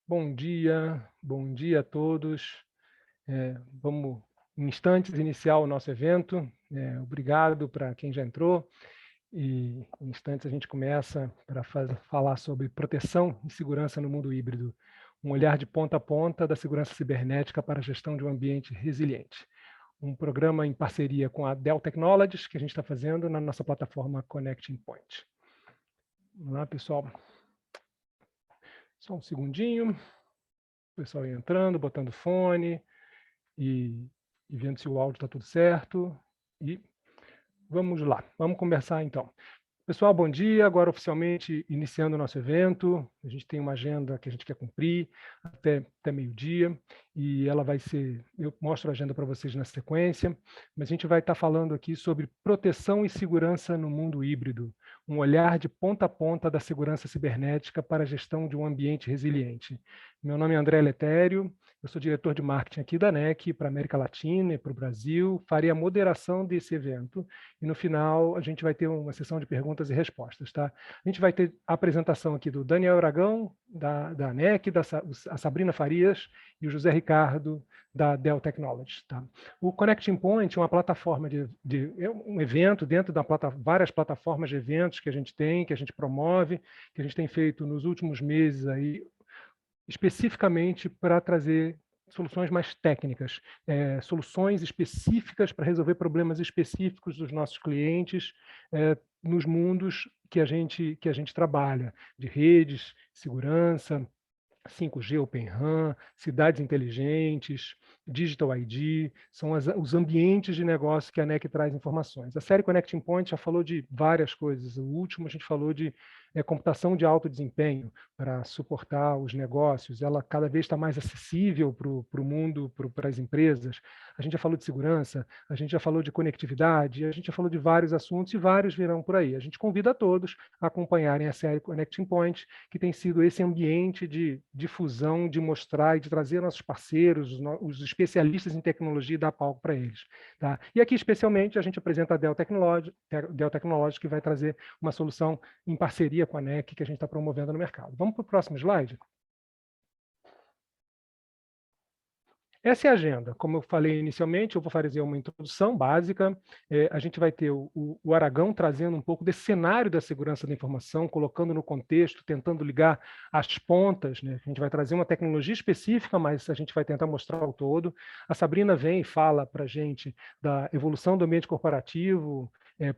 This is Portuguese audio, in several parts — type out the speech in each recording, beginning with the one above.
Bom dia a todos. Vamos, em instantes, iniciar o nosso evento. Obrigado para quem já entrou. E, em instantes, a gente começa para falar sobre proteção e segurança no mundo híbrido. Um olhar de ponta a ponta da segurança cibernética para a gestão de um ambiente resiliente. Um programa em parceria com a Dell Technologies, que a gente está fazendo na nossa plataforma Connecting Point. Vamos lá, pessoal. Só um segundinho. O pessoal entrando, botando fone e vendo se o áudio está tudo certo. E vamos lá, vamos conversar então. Pessoal, bom dia. Agora oficialmente iniciando o nosso evento. A gente tem uma agenda que a gente quer cumprir até meio-dia e ela vai ser, eu mostro a agenda para vocês na sequência, mas a gente vai estar falando aqui sobre proteção e segurança no mundo híbrido, um olhar de ponta a ponta da segurança cibernética para a gestão de um ambiente resiliente. Meu nome é André Letério, eu sou diretor de marketing aqui da NEC para a América Latina e para o Brasil, farei a moderação desse evento e no final a gente vai ter uma sessão de perguntas e respostas. Tá? A gente vai ter a apresentação aqui do Daniel Aragão, da ANEC, a Sabrina Farias e o José Ricardo, da Dell Technologies. Tá? O Connecting Point é uma plataforma é um evento dentro da várias plataformas de eventos que a gente tem, que a gente promove, que a gente tem feito nos últimos meses aí, especificamente para trazer soluções mais técnicas, soluções específicas para resolver problemas específicos dos nossos clientes nos mundos que a gente trabalha, de redes, segurança, 5G, Open RAN, cidades inteligentes, Digital ID, são os ambientes de negócio que a NEC traz informações. A série Connecting Point já falou de várias coisas. O último a gente falou de computação de alto desempenho para suportar os negócios. Ela cada vez está mais acessível para o mundo, para as empresas. A gente já falou de segurança, a gente já falou de conectividade, a gente já falou de vários assuntos e vários virão por aí. A gente convida a todos a acompanharem a série Connecting Point, que tem sido esse ambiente de difusão, de mostrar e de trazer nossos parceiros, os especialistas em tecnologia e dar palco para eles. Tá? E aqui, especialmente, a gente apresenta a Dell Technologies, que vai trazer uma solução em parceria com a NEC que a gente está promovendo no mercado. Vamos para o próximo slide? Essa é a agenda. Como eu falei inicialmente, eu vou fazer uma introdução básica. A gente vai ter o Aragão trazendo um pouco desse cenário da segurança da informação, colocando no contexto, tentando ligar as pontas. Né? A gente vai trazer uma tecnologia específica, mas a gente vai tentar mostrar o todo. A Sabrina vem e fala para a gente da evolução do ambiente corporativo,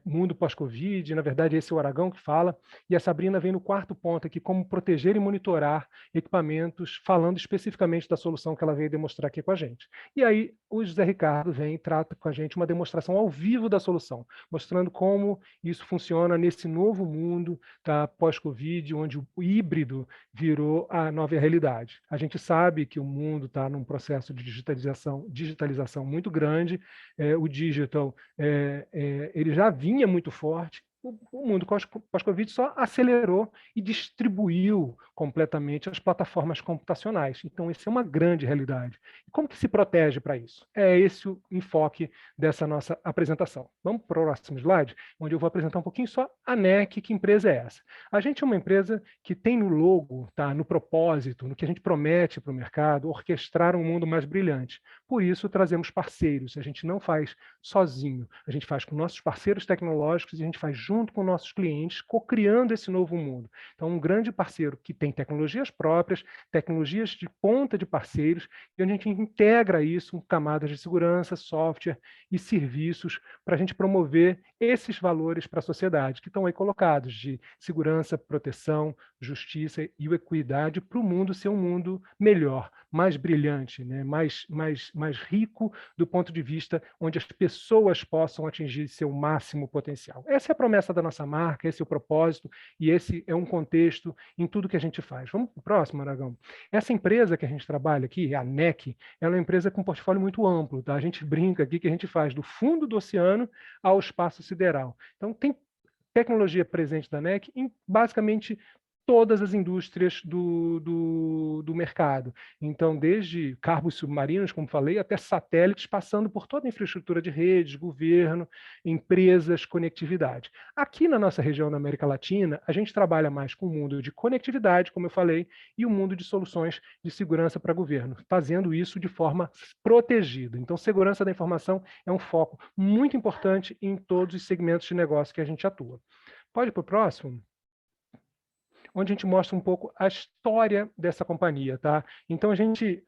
mundo pós-Covid. Na verdade, esse é o Aragão que fala. E a Sabrina vem no quarto ponto aqui, como proteger e monitorar equipamentos, falando especificamente da solução que ela veio demonstrar aqui com a gente. E aí o José Ricardo vem e trata com a gente uma demonstração ao vivo da solução, mostrando como isso funciona nesse novo mundo tá, pós-Covid, onde o híbrido virou a nova realidade. A gente sabe que o mundo está num processo de digitalização muito grande, o digital ele já vinha muito forte, o mundo pós-Covid só acelerou e distribuiu completamente as plataformas computacionais. Então, isso é uma grande realidade. E como que se protege para isso? É esse o enfoque dessa nossa apresentação. Vamos para o próximo slide, onde eu vou apresentar um pouquinho só a NEC, que empresa é essa? A gente é uma empresa que tem no logo, tá, no propósito, no que a gente promete para o mercado, orquestrar um mundo mais brilhante. Por isso, trazemos parceiros. A gente não faz sozinho, a gente faz com nossos parceiros tecnológicos e a gente faz junto com nossos clientes, co-criando esse novo mundo. Então, um grande parceiro que tem tecnologias próprias, tecnologias de ponta de parceiros, e a gente integra isso com camadas de segurança, software e serviços para a gente promover esses valores para a sociedade, que estão aí colocados, de segurança, proteção, justiça e equidade, para o mundo ser um mundo melhor, mais brilhante, né? mais rico do ponto de vista onde as pessoas possam atingir seu máximo potencial. Essa é a promessa da nossa marca, esse é o propósito, e esse é um contexto em tudo que a gente faz. Vamos para o próximo, Aragão. Essa empresa que a gente trabalha aqui, a NEC, ela é uma empresa com um portfólio muito amplo. Tá? A gente brinca aqui que a gente faz do fundo do oceano ao espaço sideral. Então, tem tecnologia presente da NEC em basicamente todas as indústrias do mercado. Então, desde cabos submarinos, como falei, até satélites, passando por toda a infraestrutura de redes, governo, empresas, conectividade. Aqui na nossa região da América Latina, a gente trabalha mais com o mundo de conectividade, como eu falei, e o mundo de soluções de segurança para governo, fazendo isso de forma protegida. Então, segurança da informação é um foco muito importante em todos os segmentos de negócio que a gente atua. Pode ir para o próximo? Onde a gente mostra um pouco a história dessa companhia, tá? Então, a gente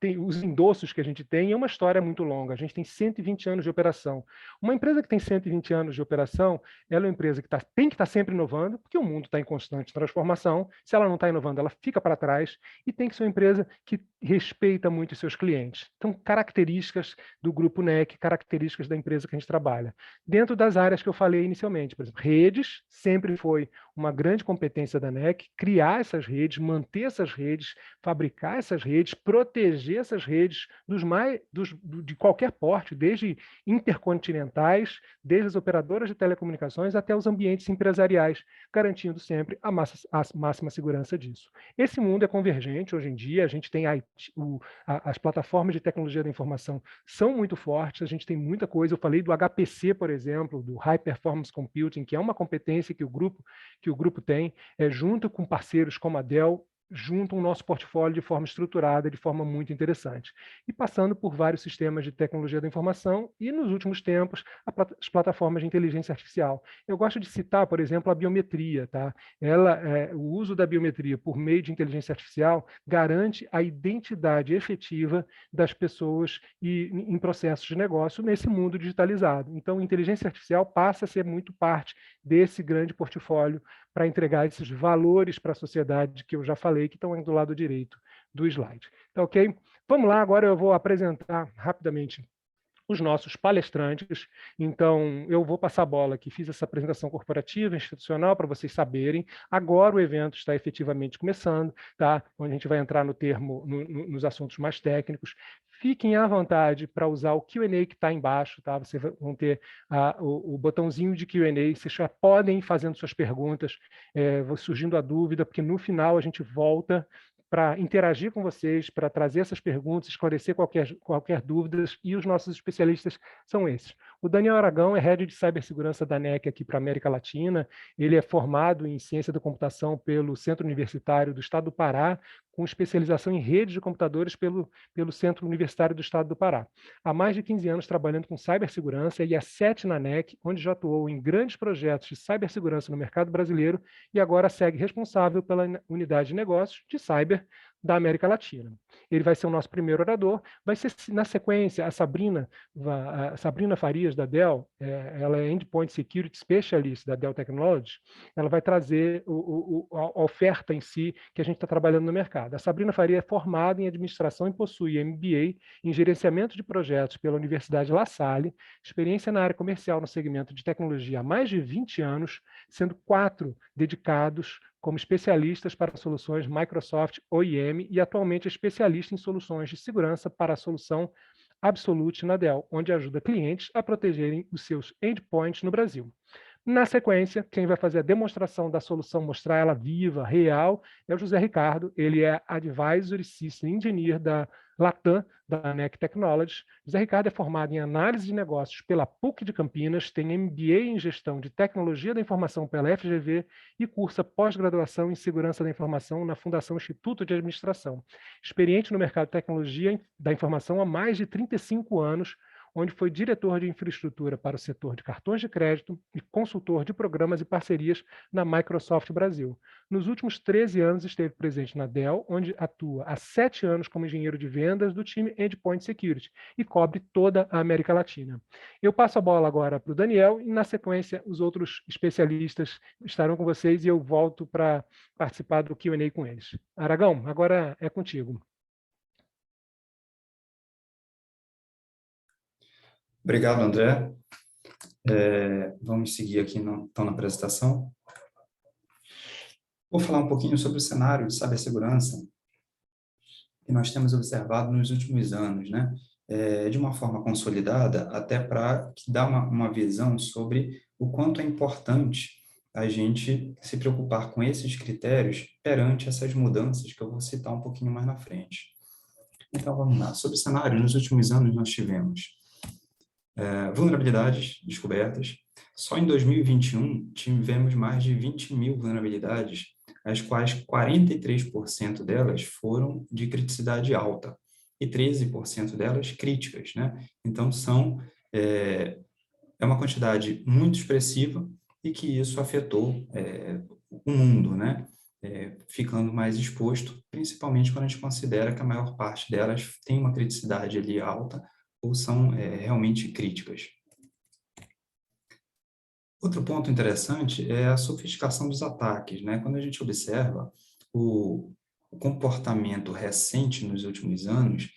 tem os endossos que a gente tem, é uma história muito longa. A gente tem 120 anos de operação. Uma empresa que tem 120 anos de operação, ela é uma empresa que tem que estar sempre inovando, porque o mundo está em constante transformação. Se ela não está inovando, ela fica para trás, e tem que ser uma empresa que respeita muito os seus clientes. Então, características do grupo NEC, características da empresa que a gente trabalha. Dentro das áreas que eu falei inicialmente, por exemplo, redes, sempre foi uma grande competência da NEC, criar essas redes, manter essas redes, fabricar essas redes, proteger essas redes de qualquer porte, desde intercontinentais, desde as operadoras de telecomunicações até os ambientes empresariais, garantindo sempre a máxima segurança disso. Esse mundo é convergente hoje em dia, a gente tem as plataformas de tecnologia da informação são muito fortes, a gente tem muita coisa, eu falei do HPC, por exemplo, do High Performance Computing, que é uma competência que o grupo tem, junto com parceiros como a Dell, junto ao nosso portfólio de forma estruturada, de forma muito interessante. E passando por vários sistemas de tecnologia da informação e, nos últimos tempos, as plataformas de inteligência artificial. Eu gosto de citar, por exemplo, a biometria. Tá? O uso da biometria por meio de inteligência artificial garante a identidade efetiva das pessoas em processos de negócio nesse mundo digitalizado. Então, inteligência artificial passa a ser muito parte desse grande portfólio para entregar esses valores para a sociedade que eu já falei, que estão do lado direito do slide. Tá ok? Vamos lá, agora eu vou apresentar rapidamente os nossos palestrantes. Então, eu vou passar a bola aqui, fiz essa apresentação corporativa, institucional, para vocês saberem. Agora o evento está efetivamente começando, tá? Onde a gente vai entrar nos assuntos mais técnicos. Fiquem à vontade para usar o Q&A que está embaixo, tá? Vocês vão ter o botãozinho de Q&A, vocês já podem ir fazendo suas perguntas, surgindo a dúvida, porque no final a gente volta para interagir com vocês, para trazer essas perguntas, esclarecer qualquer dúvida, e os nossos especialistas são esses. O Daniel Aragão é Head de Cibersegurança da NEC aqui para a América Latina, ele é formado em Ciência da Computação pelo Centro Universitário do Estado do Pará, com especialização em redes de computadores pelo Centro Universitário do Estado do Pará. Há mais de 15 anos trabalhando com cibersegurança e há 7 na NEC, onde já atuou em grandes projetos de cibersegurança no mercado brasileiro e agora segue responsável pela unidade de negócios de cyber da América Latina. Ele vai ser o nosso primeiro orador. Vai ser, na sequência, a Sabrina Farias, da Dell, ela é Endpoint Security Specialist da Dell Technologies, ela vai trazer a oferta em si que a gente está trabalhando no mercado. A Sabrina Farias é formada em administração e possui MBA em gerenciamento de projetos pela Universidade La Salle, experiência na área comercial no segmento de tecnologia há mais de 20 anos, sendo 4 dedicados como especialistas para soluções Microsoft OEM e atualmente é especialista em soluções de segurança para a solução Absolute na Dell, onde ajuda clientes a protegerem os seus endpoints no Brasil. Na sequência, quem vai fazer a demonstração da solução, mostrar ela viva, real, é o José Ricardo. Ele é Advisory System Engineer da Latam, da NEC Technologies. José Ricardo é formado em análise de negócios pela PUC de Campinas, tem MBA em gestão de tecnologia da informação pela FGV e cursa pós-graduação em segurança da informação na Fundação Instituto de Administração. Experiente no mercado de tecnologia da informação há mais de 35 anos, onde foi diretor de infraestrutura para o setor de cartões de crédito e consultor de programas e parcerias na Microsoft Brasil. Nos últimos 13 anos esteve presente na Dell, onde atua há 7 anos como engenheiro de vendas do time Endpoint Security e cobre toda a América Latina. Eu passo a bola agora para o Daniel e, na sequência, os outros especialistas estarão com vocês e eu volto para participar do Q&A com eles. Aragão, agora é contigo. Obrigado, André. Vamos seguir aqui então na apresentação. Vou falar um pouquinho sobre o cenário de cibersegurança que nós temos observado nos últimos anos, né? De uma forma consolidada, até para dar uma visão sobre o quanto é importante a gente se preocupar com esses critérios perante essas mudanças que eu vou citar um pouquinho mais na frente. Então, vamos lá. Sobre o cenário, nos últimos anos nós tivemos vulnerabilidades descobertas. Só em 2021 tivemos mais de 20 mil vulnerabilidades, as quais 43% delas foram de criticidade alta e 13% delas críticas, né? Então, é uma quantidade muito expressiva e que isso afetou o mundo, né? Ficando mais exposto, principalmente quando a gente considera que a maior parte delas tem uma criticidade ali alta ou são realmente críticas. Outro ponto interessante é a sofisticação dos ataques, né? Quando a gente observa o comportamento recente nos últimos anos,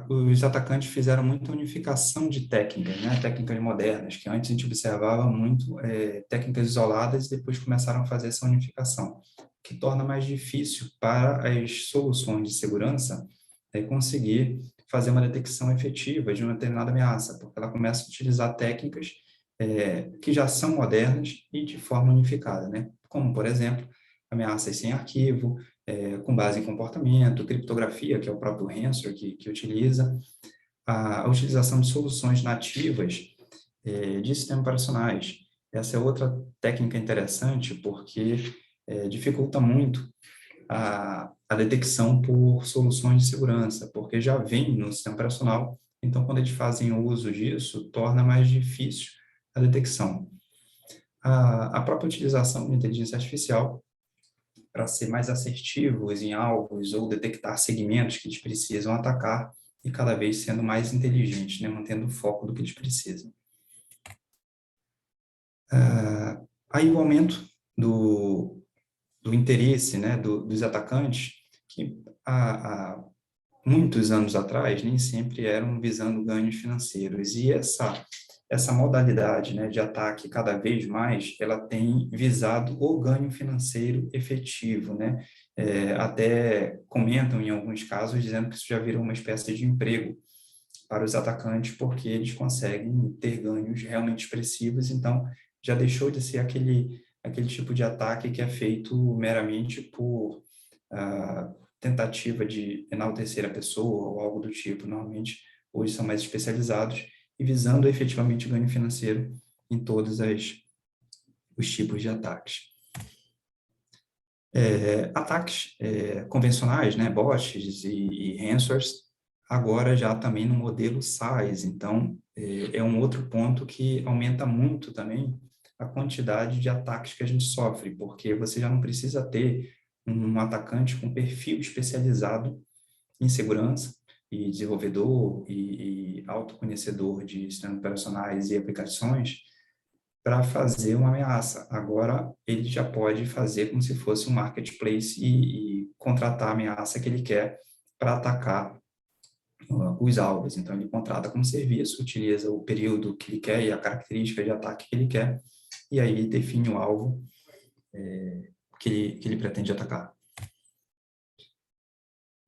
os atacantes fizeram muita unificação de técnicas, né? Técnicas modernas, que antes a gente observava muito técnicas isoladas e depois começaram a fazer essa unificação, que torna mais difícil para as soluções de segurança conseguir fazer uma detecção efetiva de uma determinada ameaça, porque ela começa a utilizar técnicas que já são modernas e de forma unificada, né? Como, por exemplo, ameaças sem arquivo, com base em comportamento, criptografia, que é o próprio Ransomware que utiliza, a utilização de soluções nativas de sistemas operacionais. Essa é outra técnica interessante, porque dificulta muito a detecção por soluções de segurança, porque já vem no sistema operacional, então, quando eles fazem uso disso, torna mais difícil a detecção. A própria utilização de inteligência artificial para ser mais assertivos em alvos ou detectar segmentos que eles precisam atacar e cada vez sendo mais inteligentes, né, mantendo o foco do que eles precisam. Aí o aumento do interesse, né, dos atacantes, que há muitos anos atrás nem sempre eram visando ganhos financeiros. E essa modalidade, né, de ataque cada vez mais, ela tem visado o ganho financeiro efetivo, né? Até comentam em alguns casos dizendo que isso já virou uma espécie de emprego para os atacantes, porque eles conseguem ter ganhos realmente expressivos, então já deixou de ser aquele tipo de ataque que é feito meramente por tentativa de enaltecer a pessoa ou algo do tipo. Normalmente, hoje são mais especializados e visando efetivamente ganho financeiro em todos os tipos de ataques. Ataques convencionais, né, bots e ransomwares, agora já também no modelo SaaS. Então, é um outro ponto que aumenta muito também a quantidade de ataques que a gente sofre, porque você já não precisa ter um atacante com perfil especializado em segurança e desenvolvedor e autoconhecedor de sistemas operacionais e aplicações para fazer uma ameaça. Agora, ele já pode fazer como se fosse um marketplace e contratar a ameaça que ele quer para atacar os alvos. Então, ele contrata como serviço, utiliza o período que ele quer e a característica de ataque que ele quer, e aí define o alvo que ele pretende atacar.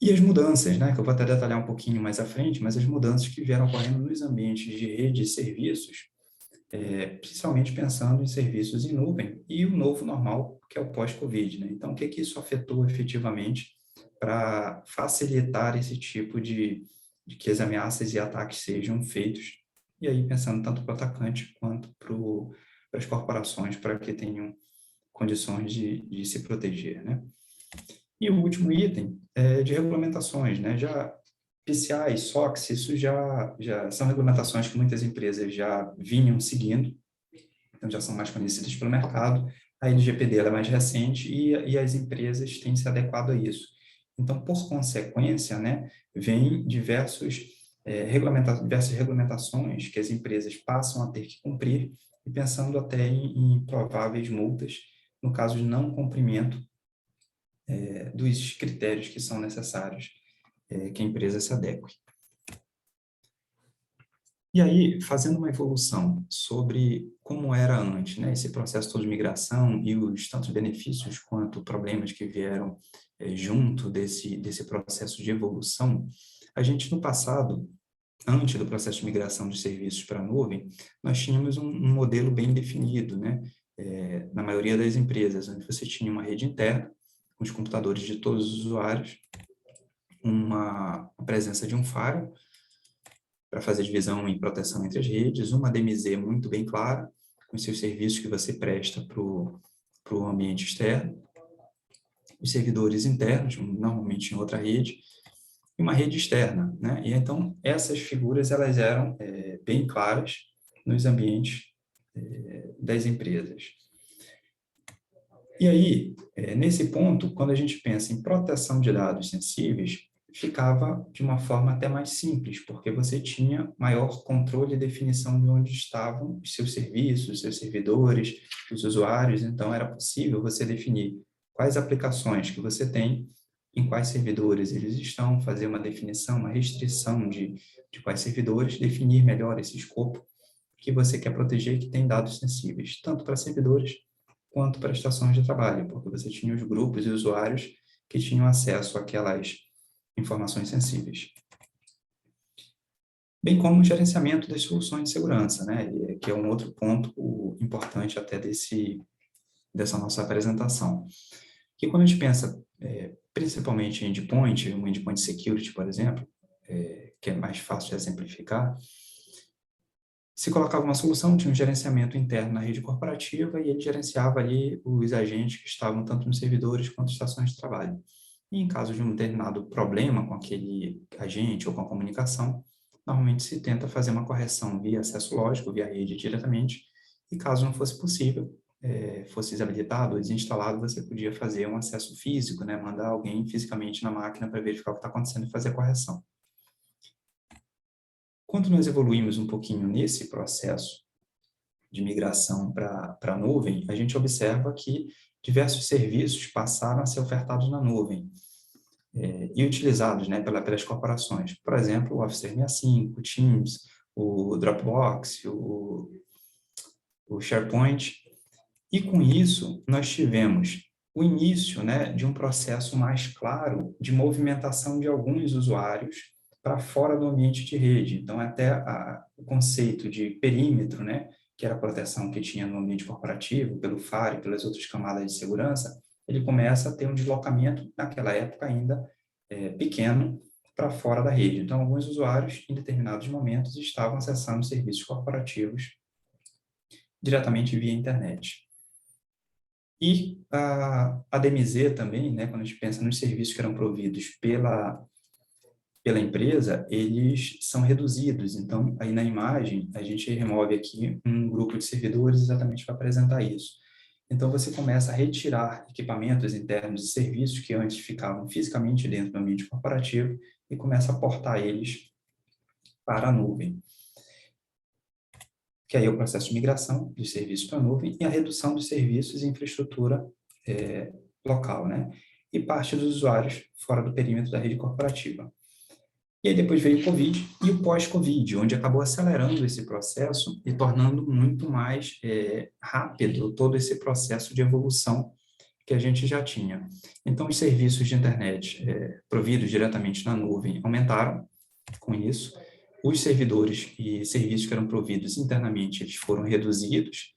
E as mudanças, né, que eu vou até detalhar um pouquinho mais à frente, mas as mudanças que vieram ocorrendo nos ambientes de rede e serviços, principalmente pensando em serviços em nuvem e o novo normal, que é o pós-Covid, né? Então, o que isso afetou efetivamente para facilitar esse tipo de que as ameaças e ataques sejam feitos, e aí pensando tanto para o atacante quanto para as corporações, para que tenham condições de se proteger, né? E o último item é de regulamentações, né? Já PCI, SOX, isso já são regulamentações que muitas empresas já vinham seguindo, então já são mais conhecidas pelo mercado. A LGPD ela é mais recente e as empresas têm se adequado a isso. Então, por consequência, né, vem diversas regulamentações que as empresas passam a ter que cumprir, e pensando até em prováveis multas no caso de não cumprimento dos critérios que são necessários que a empresa se adeque. E aí, fazendo uma evolução sobre como era antes, né, esse processo todo de migração e os tantos benefícios quanto problemas que vieram junto desse processo de evolução, a gente no passado, antes do processo de migração de serviços para a nuvem, nós tínhamos um modelo bem definido, né? na maioria das empresas, onde você tinha uma rede interna, com os computadores de todos os usuários, a presença de um firewall para fazer divisão e proteção entre as redes, uma DMZ muito bem clara, com os seus serviços que você presta para o ambiente externo, os servidores internos, normalmente em outra rede, e uma rede externa, né? E então, essas figuras, elas eram bem claras nos ambientes das empresas. E aí, nesse ponto, quando a gente pensa em proteção de dados sensíveis, ficava de uma forma até mais simples, porque você tinha maior controle e definição de onde estavam os seus serviços, os seus servidores, os usuários, então era possível você definir quais aplicações que você tem, em quais servidores eles estão, fazer uma definição, uma restrição de quais servidores, definir melhor esse escopo que você quer proteger, que tem dados sensíveis, tanto para servidores quanto para estações de trabalho, porque você tinha os grupos e usuários que tinham acesso àquelas informações sensíveis. Bem como o gerenciamento das soluções de segurança, né? Que é um outro ponto importante até dessa nossa apresentação. Que quando a gente pensa principalmente em endpoint, um endpoint security, por exemplo, que é mais fácil de exemplificar, se colocava uma solução, tinha um gerenciamento interno na rede corporativa e ele gerenciava ali os agentes que estavam tanto nos servidores quanto estações de trabalho. E em caso de um determinado problema com aquele agente ou com a comunicação, normalmente se tenta fazer uma correção via acesso lógico, via rede diretamente, e caso não fosse possível, fosse desabilitado ou desinstalado, você podia fazer um acesso físico, né, mandar alguém fisicamente na máquina para verificar o que está acontecendo e fazer a correção. Quando nós evoluímos um pouquinho nesse processo de migração para a nuvem, a gente observa que diversos serviços passaram a ser ofertados na nuvem e utilizados, né, pelas corporações. Por exemplo, o Office 365, o Teams, o Dropbox, o SharePoint. E com isso, nós tivemos o início, né, de um processo mais claro de movimentação de alguns usuários para fora do ambiente de rede. Então, até o conceito de perímetro, né, que era a proteção que tinha no ambiente corporativo, pelo FAR e pelas outras camadas de segurança, ele começa a ter um deslocamento, naquela época ainda pequeno, para fora da rede. Então, alguns usuários, em determinados momentos, estavam acessando serviços corporativos diretamente via internet. E a DMZ também, né, quando a gente pensa nos serviços que eram providos pela empresa, eles são reduzidos. Então, aí na imagem, a gente remove aqui um grupo de servidores exatamente para apresentar isso. Então, você começa a retirar equipamentos internos e serviços que antes ficavam fisicamente dentro do ambiente corporativo e começa a portar eles para a nuvem. Que aí é o processo de migração dos serviços para a nuvem e a redução dos serviços e infraestrutura local, né? E parte dos usuários fora do perímetro da rede corporativa. E aí depois veio o Covid e o pós-Covid, onde acabou acelerando esse processo e tornando muito mais rápido todo esse processo de evolução que a gente já tinha. Então, os serviços de internet providos diretamente na nuvem aumentaram com isso. Os servidores e serviços que eram providos internamente, eles foram reduzidos.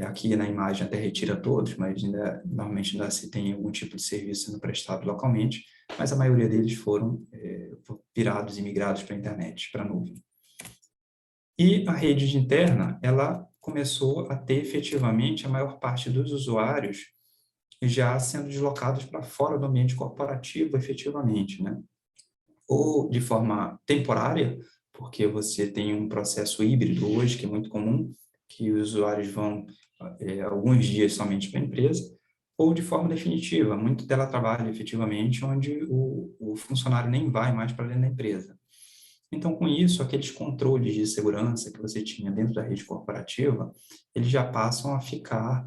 Aqui na imagem até retira todos, mas normalmente ainda se tem algum tipo de serviço sendo prestado localmente, mas a maioria deles foram virados e migrados para a internet, para a nuvem. E a rede interna, ela começou a ter efetivamente a maior parte dos usuários já sendo deslocados para fora do ambiente corporativo, efetivamente, né? Ou de forma temporária, porque você tem um processo híbrido hoje, que é muito comum, que os usuários vão alguns dias somente para a empresa, ou de forma definitiva, muito teletrabalho, efetivamente, onde o funcionário nem vai mais para dentro da empresa. Então, com isso, aqueles controles de segurança que você tinha dentro da rede corporativa, eles já passam a ficar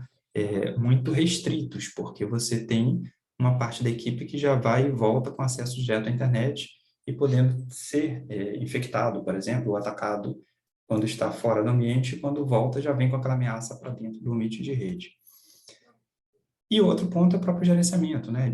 muito restritos, porque você tem uma parte da equipe que já vai e volta com acesso direto à internet e podendo ser infectado, por exemplo, ou atacado quando está fora do ambiente, e quando volta já vem com aquela ameaça para dentro do ambiente de rede. E outro ponto é o próprio gerenciamento, né,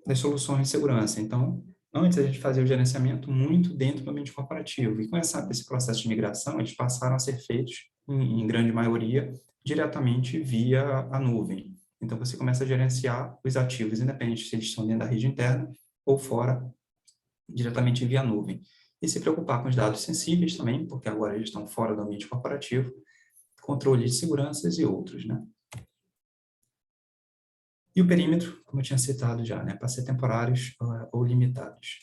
das soluções de segurança. Então, antes a gente fazia o gerenciamento muito dentro do ambiente corporativo, e com esse processo de migração, eles passaram a ser feitos, em grande maioria, diretamente via a nuvem. Então, você começa a gerenciar os ativos, independente se eles estão dentro da rede interna ou fora, diretamente via nuvem. E se preocupar com os dados sensíveis também, porque agora eles estão fora do ambiente corporativo, controle de seguranças e outros, né? E o perímetro, como eu tinha citado já, né, para ser temporários ou limitados.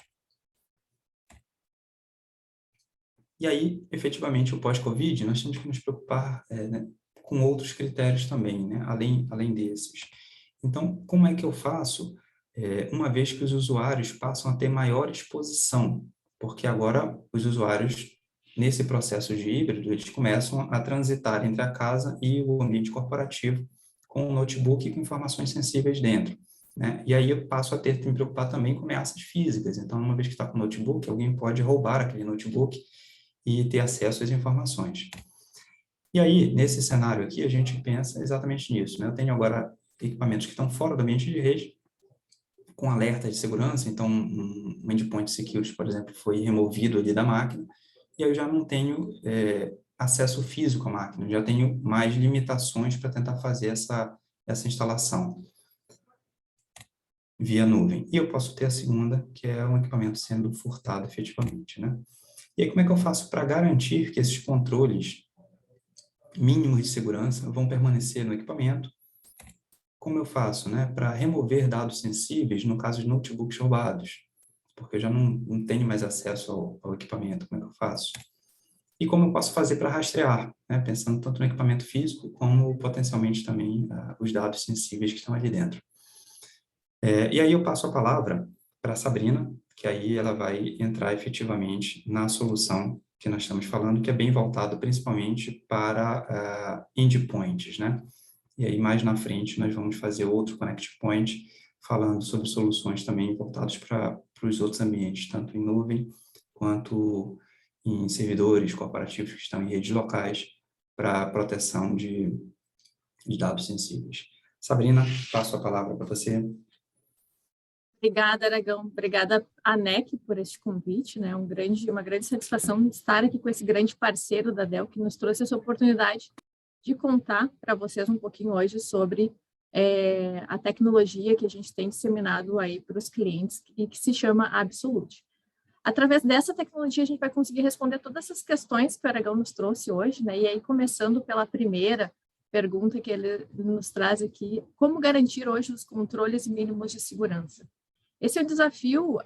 E aí, efetivamente, o pós-Covid, nós temos que nos preocupar né, com outros critérios também, né, além desses. Então, como é que eu faço, uma vez que os usuários passam a ter maior exposição? Porque agora os usuários, nesse processo de híbrido, eles começam a transitar entre a casa e o ambiente corporativo com um notebook e com informações sensíveis dentro. Né? E aí eu passo a ter que me preocupar também com ameaças físicas. Então, uma vez que está com o notebook, alguém pode roubar aquele notebook e ter acesso às informações. E aí, nesse cenário aqui, a gente pensa exatamente nisso, né? Eu tenho agora equipamentos que estão fora do ambiente de rede, com alerta de segurança, então um endpoint security, por exemplo, foi removido ali da máquina, e aí eu já não tenho acesso físico à máquina, já tenho mais limitações para tentar fazer essa instalação via nuvem. E eu posso ter a segunda, que é um equipamento sendo furtado efetivamente, né? E aí, como é que eu faço para garantir que esses controles mínimos de segurança vão permanecer no equipamento? Como eu faço, né, para remover dados sensíveis no caso de notebooks roubados? Porque eu já não tenho mais acesso ao equipamento, como é que eu faço? E como eu posso fazer para rastrear, né, pensando tanto no equipamento físico como potencialmente também os dados sensíveis que estão ali dentro. E aí eu passo a palavra para a Sabrina, que aí ela vai entrar efetivamente na solução que nós estamos falando, que é bem voltado principalmente para endpoints, né? E aí mais na frente nós vamos fazer outro Connect Point, falando sobre soluções também voltadas para os outros ambientes, tanto em nuvem quanto em servidores corporativos que estão em redes locais para proteção de dados sensíveis. Sabrina, passo a palavra para você. Obrigada, Aragão. Obrigada, ANEC, por este convite, né? Uma grande satisfação estar aqui com esse grande parceiro da Dell, que nos trouxe essa oportunidade de contar para vocês um pouquinho hoje sobre a tecnologia que a gente tem disseminado aí para os clientes e que se chama Absolute. Através dessa tecnologia, a gente vai conseguir responder todas essas questões que o Aragão nos trouxe hoje, né? E aí, começando pela primeira pergunta que ele nos traz aqui, como garantir hoje os controles mínimos de segurança? Esse é o desafio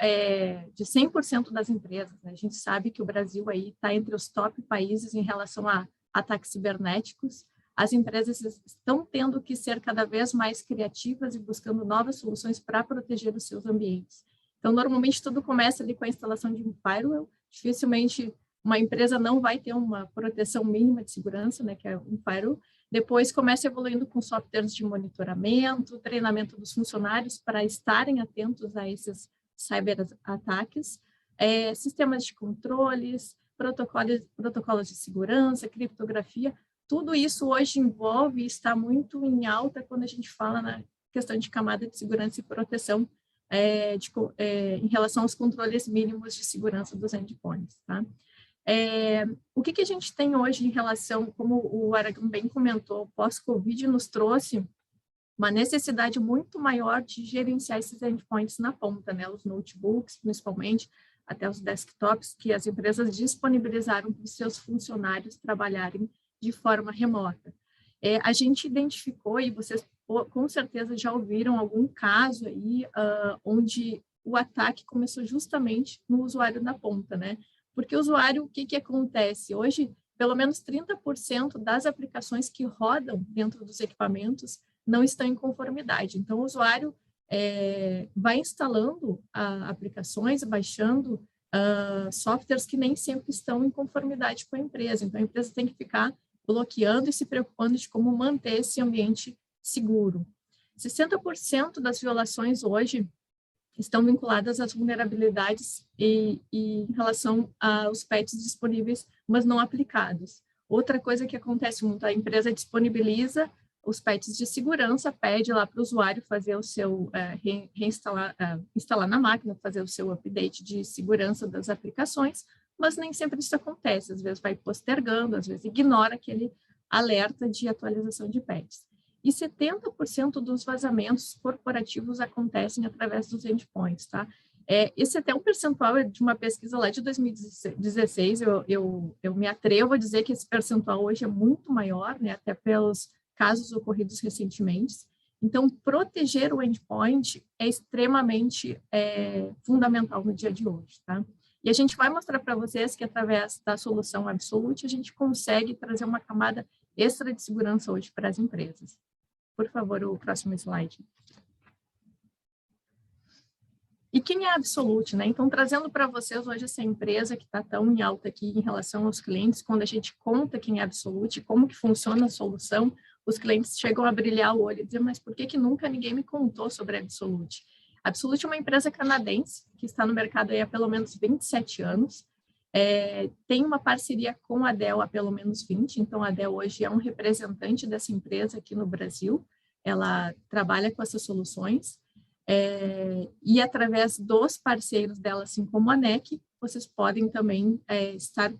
de 100% das empresas, né? A gente sabe que o Brasil aí está entre os top países em relação a ataques cibernéticos. As empresas estão tendo que ser cada vez mais criativas e buscando novas soluções para proteger os seus ambientes. Então, normalmente, tudo começa ali com a instalação de um firewall. Dificilmente uma empresa não vai ter uma proteção mínima de segurança, né, que é um firewall. Depois começa evoluindo com softwares de monitoramento, treinamento dos funcionários para estarem atentos a esses cyberataques, sistemas de controles, protocolos de segurança, criptografia. Tudo isso hoje envolve e está muito em alta quando a gente fala na questão de camada de segurança e proteção em relação aos controles mínimos de segurança dos endpoints, tá? O que a gente tem hoje em relação, como o Aragão bem comentou, pós-Covid nos trouxe uma necessidade muito maior de gerenciar esses endpoints na ponta, né? Os notebooks, principalmente, até os desktops, que as empresas disponibilizaram para os seus funcionários trabalharem de forma remota. A gente identificou, e vocês com certeza já ouviram algum caso aí, onde o ataque começou justamente no usuário na ponta, né? Porque o usuário, o que acontece? Hoje, pelo menos 30% das aplicações que rodam dentro dos equipamentos não estão em conformidade. Então, o usuário vai instalando aplicações, baixando softwares que nem sempre estão em conformidade com a empresa. Então, a empresa tem que ficar bloqueando e se preocupando de como manter esse ambiente seguro. 60% das violações hoje estão vinculadas às vulnerabilidades e em relação aos patches disponíveis, mas não aplicados. Outra coisa que acontece muito, a empresa disponibiliza os patches de segurança, pede lá para o usuário fazer o seu, instalar na máquina, fazer o seu update de segurança das aplicações, mas nem sempre isso acontece, às vezes vai postergando, às vezes ignora aquele alerta de atualização de patches. E 70% dos vazamentos corporativos acontecem através dos endpoints, tá? Esse até um percentual de uma pesquisa lá de 2016, eu me atrevo a dizer que esse percentual hoje é muito maior, né, até pelos casos ocorridos recentemente. Então, proteger o endpoint é extremamente fundamental no dia de hoje, tá? E a gente vai mostrar para vocês que através da solução Absolute, a gente consegue trazer uma camada extra de segurança hoje para as empresas. Por favor, o próximo slide. E quem é a Absolute, né? Então, trazendo para vocês hoje essa empresa que está tão em alta aqui em relação aos clientes, quando a gente conta quem é a Absolute, como que funciona a solução, os clientes chegam a brilhar o olho e dizer, mas por que nunca ninguém me contou sobre a Absolute? A Absolute é uma empresa canadense que está no mercado aí há pelo menos 27 anos, tem uma parceria com a Dell há pelo menos 20, então a Dell hoje é um representante dessa empresa aqui no Brasil, ela trabalha com essas soluções, e através dos parceiros dela, assim como a NEC, vocês podem também estar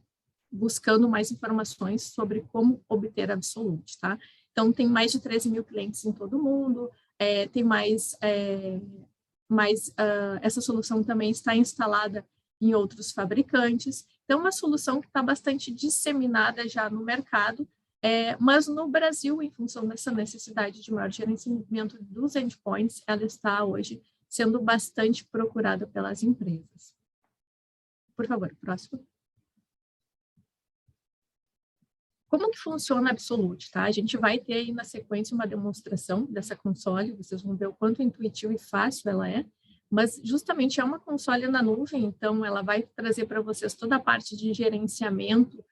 buscando mais informações sobre como obter a Absolute, tá? Então, tem mais de 13 mil clientes em todo o mundo, tem essa solução também está instalada em outros fabricantes. Então, uma solução que está bastante disseminada já no mercado, mas no Brasil, em função dessa necessidade de maior gerenciamento dos endpoints, ela está hoje sendo bastante procurada pelas empresas. Por favor, próximo. Como que funciona a Absolute, tá? A gente vai ter aí na sequência uma demonstração dessa console, vocês vão ver o quanto intuitivo e fácil ela é, mas justamente é uma console na nuvem, então ela vai trazer para vocês toda a parte de gerenciamento,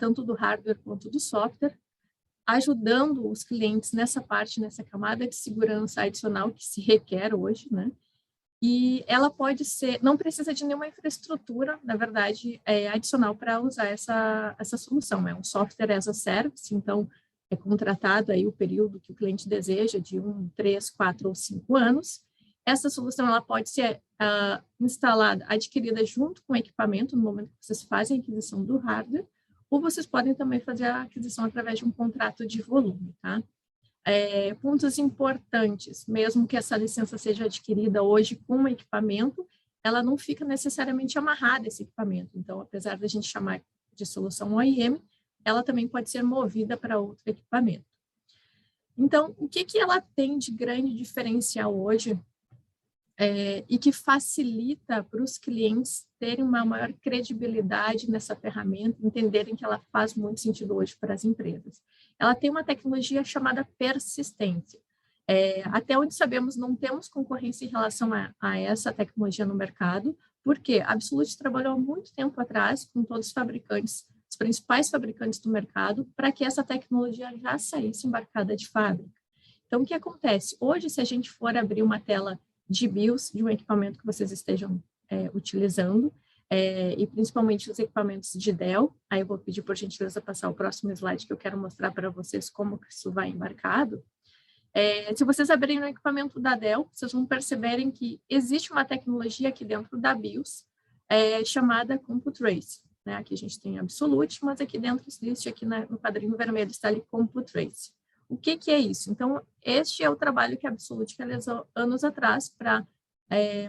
tanto do hardware quanto do software, ajudando os clientes nessa parte, nessa camada de segurança adicional que se requer hoje, né? E ela pode ser, não precisa de nenhuma infraestrutura, na verdade, adicional para usar essa solução. É um software as a service, então é contratado aí o período que o cliente deseja, de 1, 3, 4 ou 5 anos. Essa solução ela pode ser instalada, adquirida junto com o equipamento, no momento que vocês fazem a aquisição do hardware, ou vocês podem também fazer a aquisição através de um contrato de volume, tá? Pontos importantes, mesmo que essa licença seja adquirida hoje com o equipamento, ela não fica necessariamente amarrada a esse equipamento. Então, apesar da gente chamar de solução OIM, ela também pode ser movida para outro equipamento. Então, o que ela tem de grande diferencial hoje e que facilita para os clientes terem uma maior credibilidade nessa ferramenta, entenderem que ela faz muito sentido hoje para as empresas. Ela tem uma tecnologia chamada persistência. Até onde sabemos, não temos concorrência em relação a essa tecnologia no mercado, porque a Absolute trabalhou há muito tempo atrás com todos os fabricantes, os principais fabricantes do mercado, para que essa tecnologia já saísse embarcada de fábrica. Então, o que acontece? Hoje, se a gente for abrir uma tela de BIOS de um equipamento que vocês estejam utilizando, e principalmente os equipamentos de Dell, aí eu vou pedir por gentileza passar o próximo slide que eu quero mostrar para vocês como que isso vai embarcado. Se vocês abrirem no equipamento da Dell, vocês vão perceberem que existe uma tecnologia aqui dentro da BIOS chamada CompuTrace, né? Aqui a gente tem Absolute, mas aqui dentro existe, aqui no quadrinho vermelho está ali CompuTrace. O que é isso? Então, este é o trabalho que a Absolute realizou anos atrás para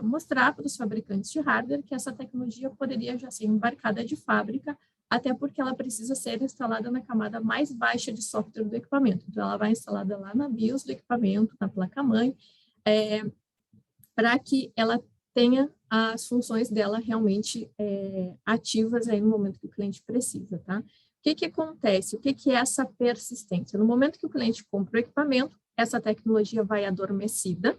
mostrar para os fabricantes de hardware que essa tecnologia poderia já ser embarcada de fábrica, até porque ela precisa ser instalada na camada mais baixa de software do equipamento. Então, ela vai instalada lá na BIOS do equipamento, na placa-mãe, para que ela tenha as funções dela realmente ativas aí no momento que o cliente precisa, tá? O que acontece? O que é essa persistência? No momento que o cliente compra o equipamento, essa tecnologia vai adormecida,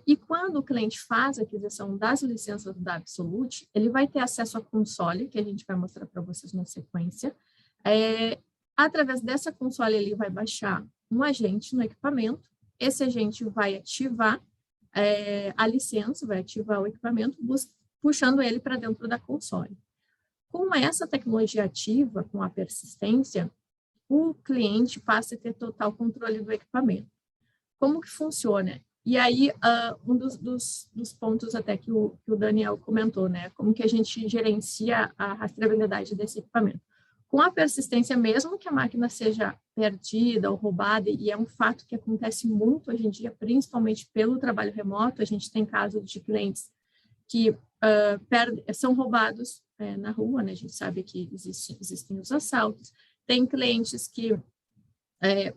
e quando o cliente faz a aquisição das licenças da Absolute, ele vai ter acesso à console, que a gente vai mostrar para vocês na sequência. Através dessa console, ele vai baixar um agente no equipamento, esse agente vai ativar a licença, vai ativar o equipamento, puxando ele para dentro da console. Com essa tecnologia ativa, com a persistência, o cliente passa a ter total controle do equipamento. Como que funciona? E aí, um dos pontos até que o Daniel comentou, né? Como que a gente gerencia a rastreabilidade desse equipamento. Com a persistência, mesmo que a máquina seja perdida ou roubada, e é um fato que acontece muito hoje em dia, principalmente pelo trabalho remoto, a gente tem casos de clientes que são roubados na rua, né? A gente sabe que existem os assaltos. Tem clientes que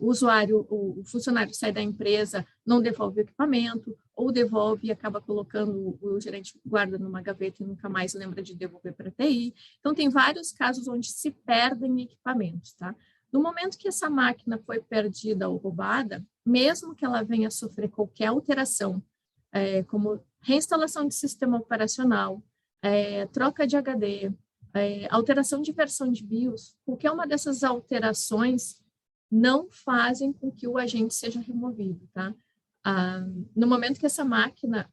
o funcionário sai da empresa, não devolve o equipamento, ou devolve e acaba colocando, o gerente guarda numa gaveta e nunca mais lembra de devolver para a TI. Então, tem vários casos onde se perdem equipamentos, tá? No momento que essa máquina foi perdida ou roubada, mesmo que ela venha a sofrer qualquer alteração, como reinstalação de sistema operacional, troca de HD, alteração de versão de BIOS, qualquer uma dessas alterações não fazem com que o agente seja removido, tá? No momento que essa máquina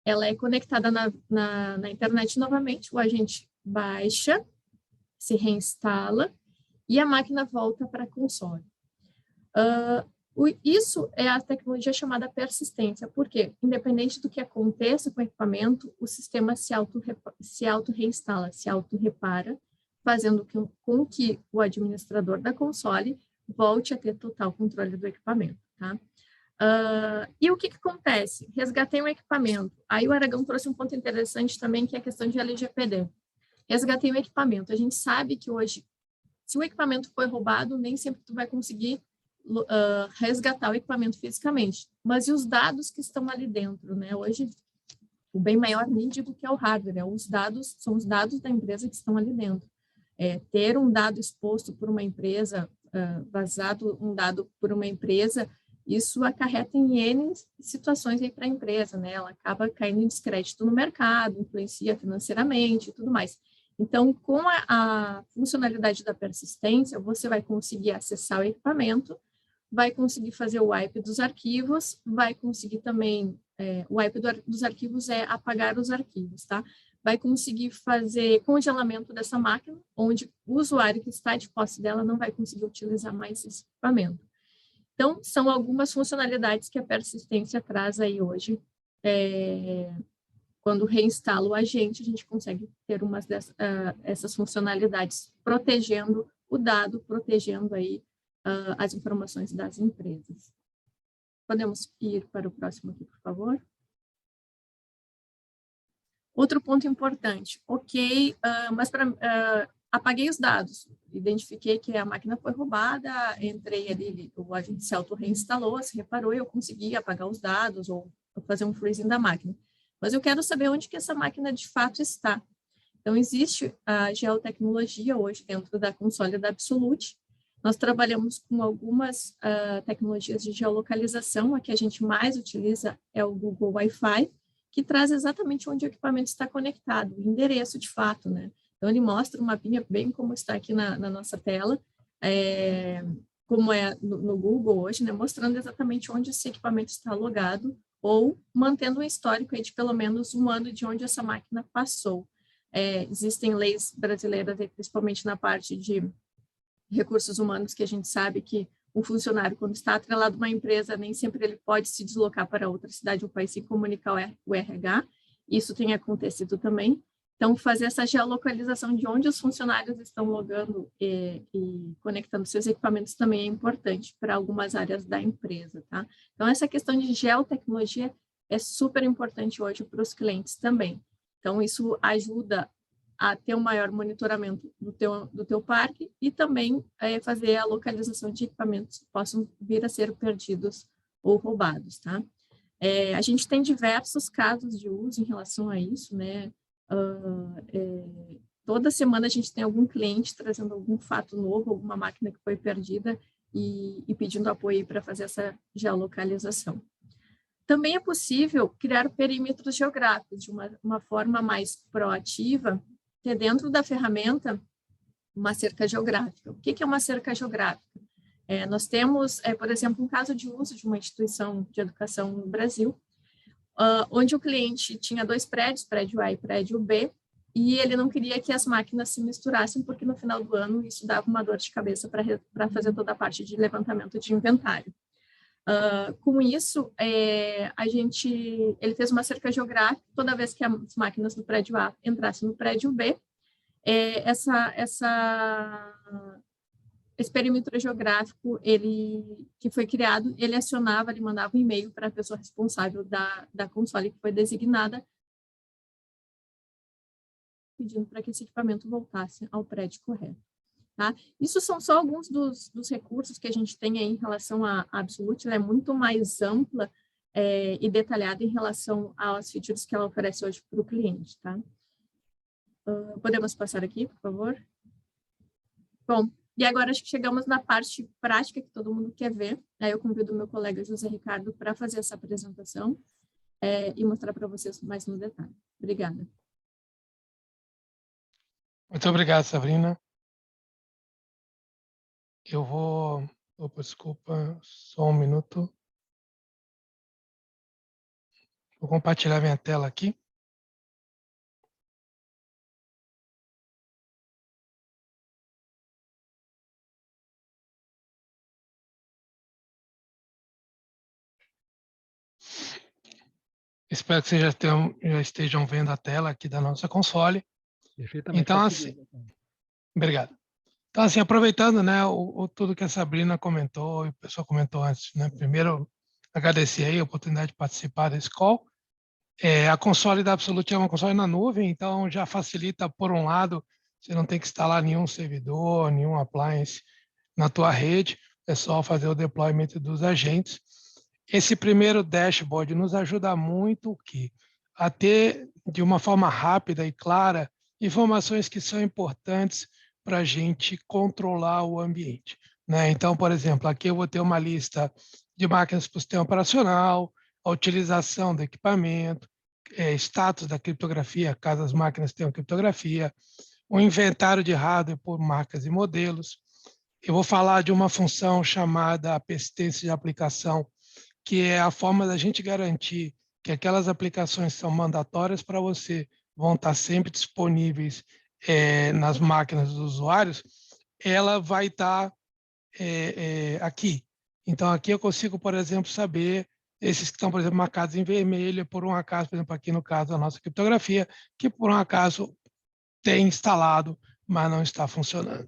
ela é conectada na internet novamente, o agente baixa, se reinstala e a máquina volta para a console. Isso é a tecnologia chamada persistência, porque, independente do que aconteça com o equipamento, o sistema se auto-reinstala, se auto-repara, fazendo com que o administrador da console volte a ter total controle do equipamento, tá? E o que acontece? Resgatei um equipamento. Aí o Aragão trouxe um ponto interessante também, que é a questão de LGPD. Resgatei um equipamento. A gente sabe que hoje, se o equipamento foi roubado, nem sempre tu vai conseguir resgatar o equipamento fisicamente. Mas e os dados que estão ali dentro, né? Hoje, o bem maior mídia do que é o hardware, né? São os dados da empresa que estão ali dentro. Ter um dado exposto por uma empresa, vazado um dado por uma empresa, isso acarreta em N situações aí para a empresa, né? Ela acaba caindo em descrédito no mercado, influencia financeiramente e tudo mais. Então, com a funcionalidade da persistência, você vai conseguir acessar o equipamento, vai conseguir fazer o wipe dos arquivos, vai conseguir também, o wipe dos arquivos é apagar os arquivos, tá? Vai conseguir fazer congelamento dessa máquina, onde o usuário que está de posse dela não vai conseguir utilizar mais esse equipamento. Então, são algumas funcionalidades que a persistência traz aí hoje. Quando reinstala o agente, a gente consegue ter essas funcionalidades, protegendo o dado, protegendo aí as informações das empresas. Podemos ir para o próximo aqui, por favor? Outro ponto importante, ok, mas apaguei os dados, identifiquei que a máquina foi roubada, entrei ali, o agente se auto-reinstalou, se reparou e eu consegui apagar os dados ou fazer um freezing da máquina. Mas eu quero saber onde que essa máquina de fato está. Então, existe a geotecnologia hoje dentro da console da Absolute. Nós trabalhamos com algumas tecnologias de geolocalização. A que a gente mais utiliza é o Google Wi-Fi, que traz exatamente onde o equipamento está conectado, o endereço de fato, né? Então, ele mostra um mapinha bem como está aqui na nossa tela, como é no Google hoje, né? Mostrando exatamente onde esse equipamento está logado ou mantendo um histórico aí de pelo menos um ano de onde essa máquina passou. Existem leis brasileiras, principalmente na parte de recursos humanos, que a gente sabe que um funcionário, quando está atrelado a uma empresa, nem sempre ele pode se deslocar para outra cidade ou país e comunicar o RH. Isso tem acontecido também. Então, fazer essa geolocalização de onde os funcionários estão logando e conectando seus equipamentos também é importante para algumas áreas da empresa, tá? Então, essa questão de geotecnologia é super importante hoje para os clientes também. Então, isso ajuda a ter um maior monitoramento do teu parque e também fazer a localização de equipamentos que possam vir a ser perdidos ou roubados, tá? A gente tem diversos casos de uso em relação a isso, né? Toda semana a gente tem algum cliente trazendo algum fato novo, alguma máquina que foi perdida e pedindo apoio para fazer essa geolocalização. Também é possível criar perímetros geográficos de uma forma mais proativa, ter dentro da ferramenta uma cerca geográfica. O que é uma cerca geográfica? Nós temos, por exemplo, um caso de uso de uma instituição de educação no Brasil, onde o cliente tinha 2 prédios, prédio A e prédio B, e ele não queria que as máquinas se misturassem, porque no final do ano isso dava uma dor de cabeça para fazer toda a parte de levantamento de inventário. Com isso, ele fez uma cerca geográfica. Toda vez que as máquinas do prédio A entrassem no prédio B, Esse perímetro geográfico, que foi criado, ele acionava, ele mandava um e-mail para a pessoa responsável da console que foi designada, pedindo para que esse equipamento voltasse ao prédio correto. Tá? Isso são só alguns dos recursos que a gente tem aí em relação à Absolute, ela é muito mais ampla e detalhada em relação às features que ela oferece hoje para o cliente. Tá? Podemos passar aqui, por favor? Bom, e agora acho que chegamos na parte prática que todo mundo quer ver. Aí eu convido o meu colega José Ricardo para fazer essa apresentação e mostrar para vocês mais no detalhe. Obrigada. Muito obrigado, Sabrina. Eu vou... Opa, desculpa, só um minuto. Vou compartilhar minha tela aqui. Espero que vocês já estejam vendo a tela aqui da nossa console. Perfeitamente. Então, assim, obrigado. Então, assim, aproveitando, né, tudo que a Sabrina comentou e o pessoal comentou antes, né, primeiro, agradecer aí a oportunidade de participar desse call. A console da Absolute é uma console na nuvem, então já facilita, por um lado, você não tem que instalar nenhum servidor, nenhum appliance na tua rede, é só fazer o deployment dos agentes. Esse primeiro dashboard nos ajuda muito a ter, de uma forma rápida e clara, informações que são importantes para a gente controlar o ambiente. Né? Então, por exemplo, aqui eu vou ter uma lista de máquinas para o sistema operacional, a utilização do equipamento, status da criptografia, caso as máquinas tenham criptografia, o inventário de hardware por marcas e modelos. Eu vou falar de uma função chamada persistência de aplicação, que é a forma da gente garantir que aquelas aplicações que são mandatórias para você vão estar sempre disponíveis nas máquinas dos usuários, ela vai estar aqui. Então, aqui eu consigo, por exemplo, saber esses que estão, por exemplo, marcados em vermelho, por um acaso, por exemplo, aqui no caso da nossa criptografia, que por um acaso tem instalado, mas não está funcionando.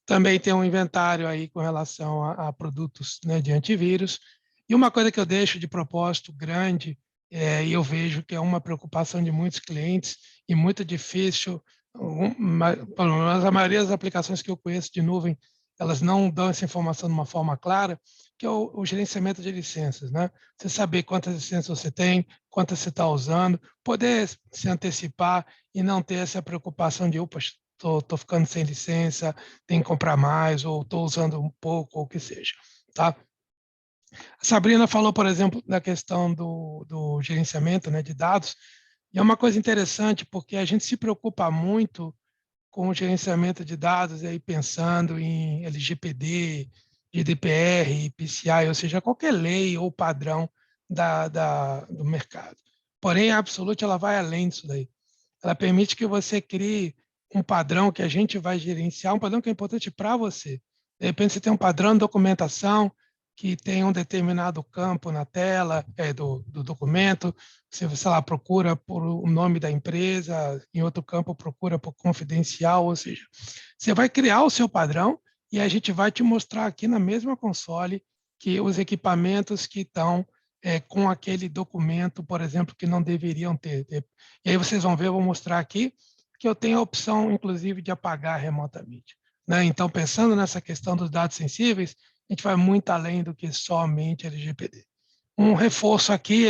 Também tem um inventário aí com relação a produtos, né, de antivírus. E uma coisa que eu deixo de propósito grande, e eu vejo que é uma preocupação de muitos clientes e muito difícil, pelo menos a maioria das aplicações que eu conheço de nuvem, elas não dão essa informação de uma forma clara, que é o gerenciamento de licenças, né? Você saber quantas licenças você tem, quantas você está usando, poder se antecipar e não ter essa preocupação de, opa, estou ficando sem licença, tenho que comprar mais, ou estou usando um pouco, ou o que seja, tá? A Sabrina falou, por exemplo, da questão do gerenciamento, né, de dados, e é uma coisa interessante, porque a gente se preocupa muito com o gerenciamento de dados, aí pensando em LGPD, GDPR, PCI, ou seja, qualquer lei ou padrão do mercado. Porém, a Absolute ela vai além disso daí. Ela permite que você crie um padrão que a gente vai gerenciar, um padrão que é importante para você. De repente, você tem um padrão de documentação que tem um determinado campo na tela do documento, você, sei lá, procura por o nome da empresa, em outro campo procura por confidencial, ou seja, você vai criar o seu padrão e a gente vai te mostrar aqui na mesma console que os equipamentos que estão com aquele documento, por exemplo, que não deveriam ter. E aí vocês vão ver, eu vou mostrar aqui, que eu tenho a opção, inclusive, de apagar remotamente. Né? Então, pensando nessa questão dos dados sensíveis, a gente vai muito além do que somente LGPD. Um reforço aqui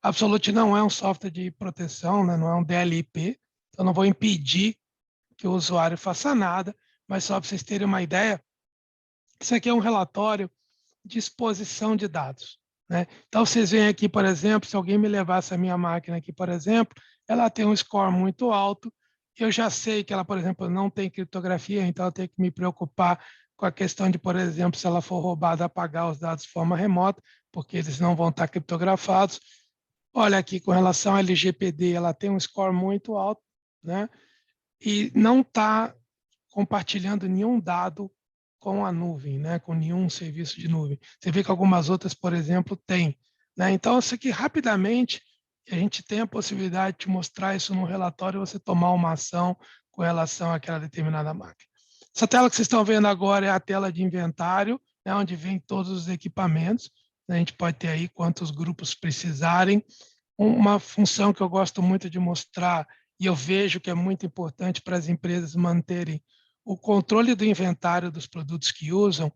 Absolute não é um software de proteção, né? Não é um DLP, então não vou impedir que o usuário faça nada, mas só para vocês terem uma ideia, isso aqui é um relatório de exposição de dados. Né? Então, vocês veem aqui, por exemplo, se alguém me levasse a minha máquina aqui, por exemplo, ela tem um score muito alto, eu já sei que ela, por exemplo, não tem criptografia, então eu tenho que me preocupar com a questão de, por exemplo, se ela for roubada, apagar os dados de forma remota, porque eles não vão estar criptografados. Olha aqui, com relação à LGPD, ela tem um score muito alto, né? E não está compartilhando nenhum dado com a nuvem, né? Com nenhum serviço de nuvem. Você vê que algumas outras, por exemplo, tem. Né? Então, isso aqui, rapidamente, a gente tem a possibilidade de mostrar isso no relatório, você tomar uma ação com relação àquela determinada máquina. Essa tela que vocês estão vendo agora é a tela de inventário, né, onde vem todos os equipamentos. A gente pode ter aí quantos grupos precisarem. Uma função que eu gosto muito de mostrar, e eu vejo que é muito importante para as empresas manterem o controle do inventário dos produtos que usam,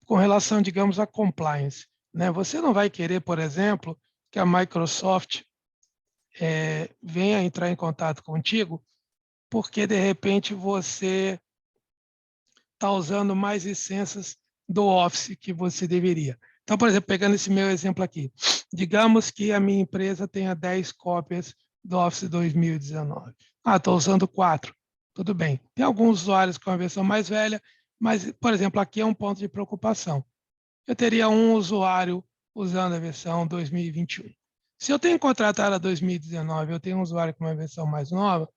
com relação, digamos, à compliance, né? Você não vai querer, por exemplo, que a Microsoft venha entrar em contato contigo porque, de repente, você está usando mais licenças do Office que você deveria. Então, por exemplo, pegando esse meu exemplo aqui, digamos que a minha empresa tenha 10 cópias do Office 2019. Estou usando 4. Tudo bem. Tem alguns usuários com a versão mais velha, mas, por exemplo, aqui é um ponto de preocupação. Eu teria um usuário usando a versão 2021. Se eu tenho contratado a 2019, eu tenho um usuário com uma versão mais nova,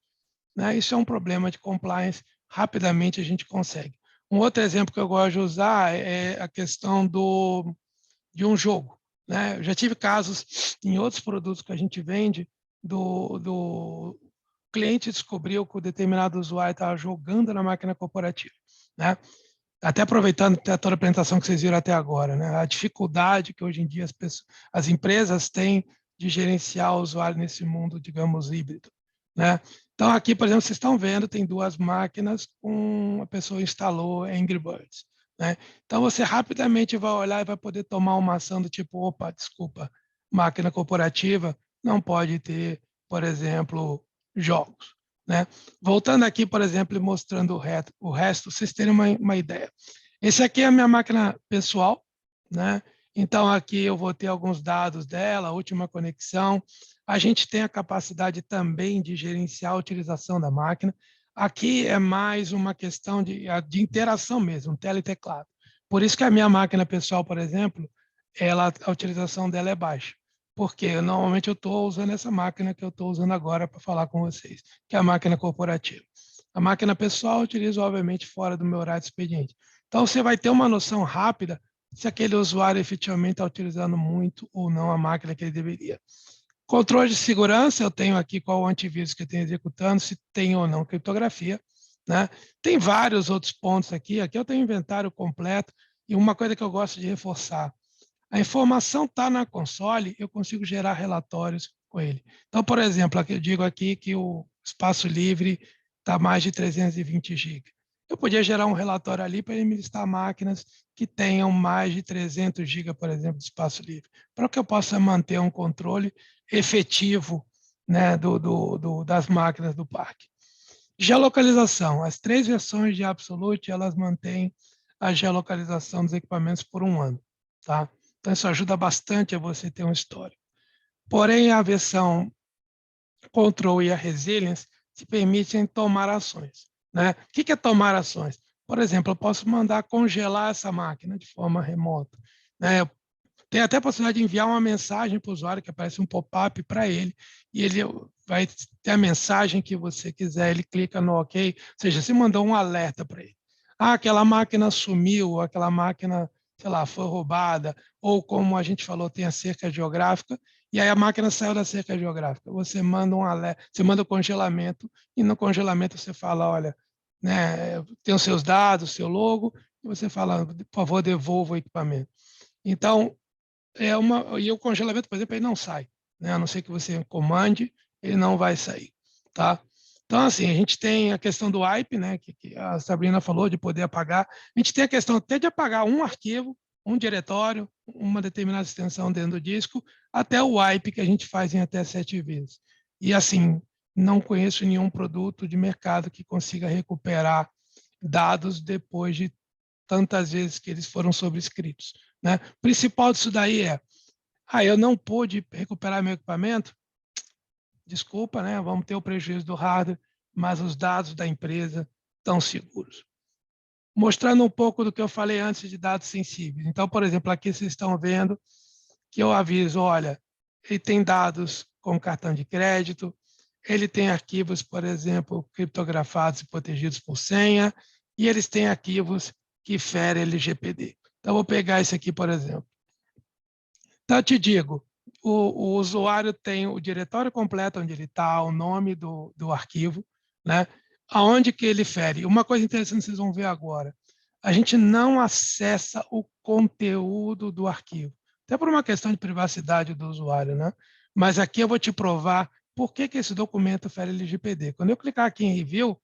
né, isso é um problema de compliance, rapidamente a gente consegue. Um outro exemplo que eu gosto de usar é a questão de um jogo, né? Eu já tive casos em outros produtos que a gente vende, do cliente descobriu que o determinado usuário estava jogando na máquina corporativa, né? Até aproveitando toda a apresentação que vocês viram até agora, né? A dificuldade que hoje em dia as empresas têm de gerenciar o usuário nesse mundo, digamos, híbrido, né? Então, aqui, por exemplo, vocês estão vendo, tem 2 máquinas, a pessoa instalou Angry Birds, né? Então, você rapidamente vai olhar e vai poder tomar uma ação do tipo, opa, desculpa, máquina corporativa não pode ter, por exemplo, jogos, né? Voltando aqui, por exemplo, e mostrando o resto, vocês terem uma ideia. Esse aqui é a minha máquina pessoal, né? Então, aqui eu vou ter alguns dados dela, a última conexão. A gente tem a capacidade também de gerenciar a utilização da máquina. Aqui é mais uma questão de interação mesmo, tela e teclado. Por isso que a minha máquina pessoal, por exemplo, a utilização dela é baixa. Porque normalmente eu estou usando essa máquina que eu estou usando agora para falar com vocês, que é a máquina corporativa. A máquina pessoal eu utilizo, obviamente, fora do meu horário de expediente. Então, você vai ter uma noção rápida se aquele usuário efetivamente está utilizando muito ou não a máquina que ele deveria. Controle de segurança, eu tenho aqui qual o antivírus que eu tenho executando, se tem ou não criptografia, né? Tem vários outros pontos aqui. Aqui eu tenho inventário completo e uma coisa que eu gosto de reforçar. A informação está na console, eu consigo gerar relatórios com ele. Então, por exemplo, aqui eu digo aqui que o espaço livre está mais de 320 GB. Eu podia gerar um relatório ali para ele me listar máquinas que tenham mais de 300 GB, por exemplo, de espaço livre, para que eu possa manter um controle efetivo, né, das máquinas do parque. Geolocalização. As 3 versões de Absolute, elas mantêm a geolocalização dos equipamentos por 1 ano. Tá? Então, isso ajuda bastante a você ter um histórico. Porém, a versão Control e a Resilience te permitem tomar ações, né? O que é tomar ações? Por exemplo, eu posso mandar congelar essa máquina de forma remota, né? Tem até a possibilidade de enviar uma mensagem para o usuário, que aparece um pop-up para ele, e ele vai ter a mensagem que você quiser, ele clica no OK, ou seja, você mandou um alerta para ele. Aquela máquina sumiu, aquela máquina, sei lá, foi roubada, ou como a gente falou, tem a cerca geográfica, e aí a máquina saiu da cerca geográfica. Você manda um alerta, você manda o congelamento, e no congelamento você fala, olha, né, tem os seus dados, seu logo, e você fala, por favor, devolva o equipamento. Então, e o congelamento, por exemplo, ele não sai, né? A não ser que você comande, ele não vai sair, tá? Então, assim, a gente tem a questão do wipe, né, que a Sabrina falou, de poder apagar. A gente tem a questão até de apagar um arquivo, um diretório, uma determinada extensão dentro do disco, até o wipe, que a gente faz em até 7 vezes. E, assim, não conheço nenhum produto de mercado que consiga recuperar dados depois de tantas vezes que eles foram sobrescritos, né? O principal disso daí é, eu não pude recuperar meu equipamento, desculpa, né? Vamos ter o prejuízo do hardware, mas os dados da empresa estão seguros. Mostrando um pouco do que eu falei antes de dados sensíveis. Então, por exemplo, aqui vocês estão vendo que eu aviso, olha, ele tem dados como cartão de crédito, ele tem arquivos, por exemplo, criptografados e protegidos por senha, e eles têm arquivos que ferem LGPD. Então, vou pegar esse aqui, por exemplo. Então, eu te digo, o usuário tem o diretório completo onde ele está, o nome do arquivo, né? aonde que ele fere? Uma coisa interessante que vocês vão ver agora. A gente não acessa o conteúdo do arquivo. Até por uma questão de privacidade do usuário, né? Mas aqui eu vou te provar por que esse documento fere LGPD. Quando eu clicar aqui em Review,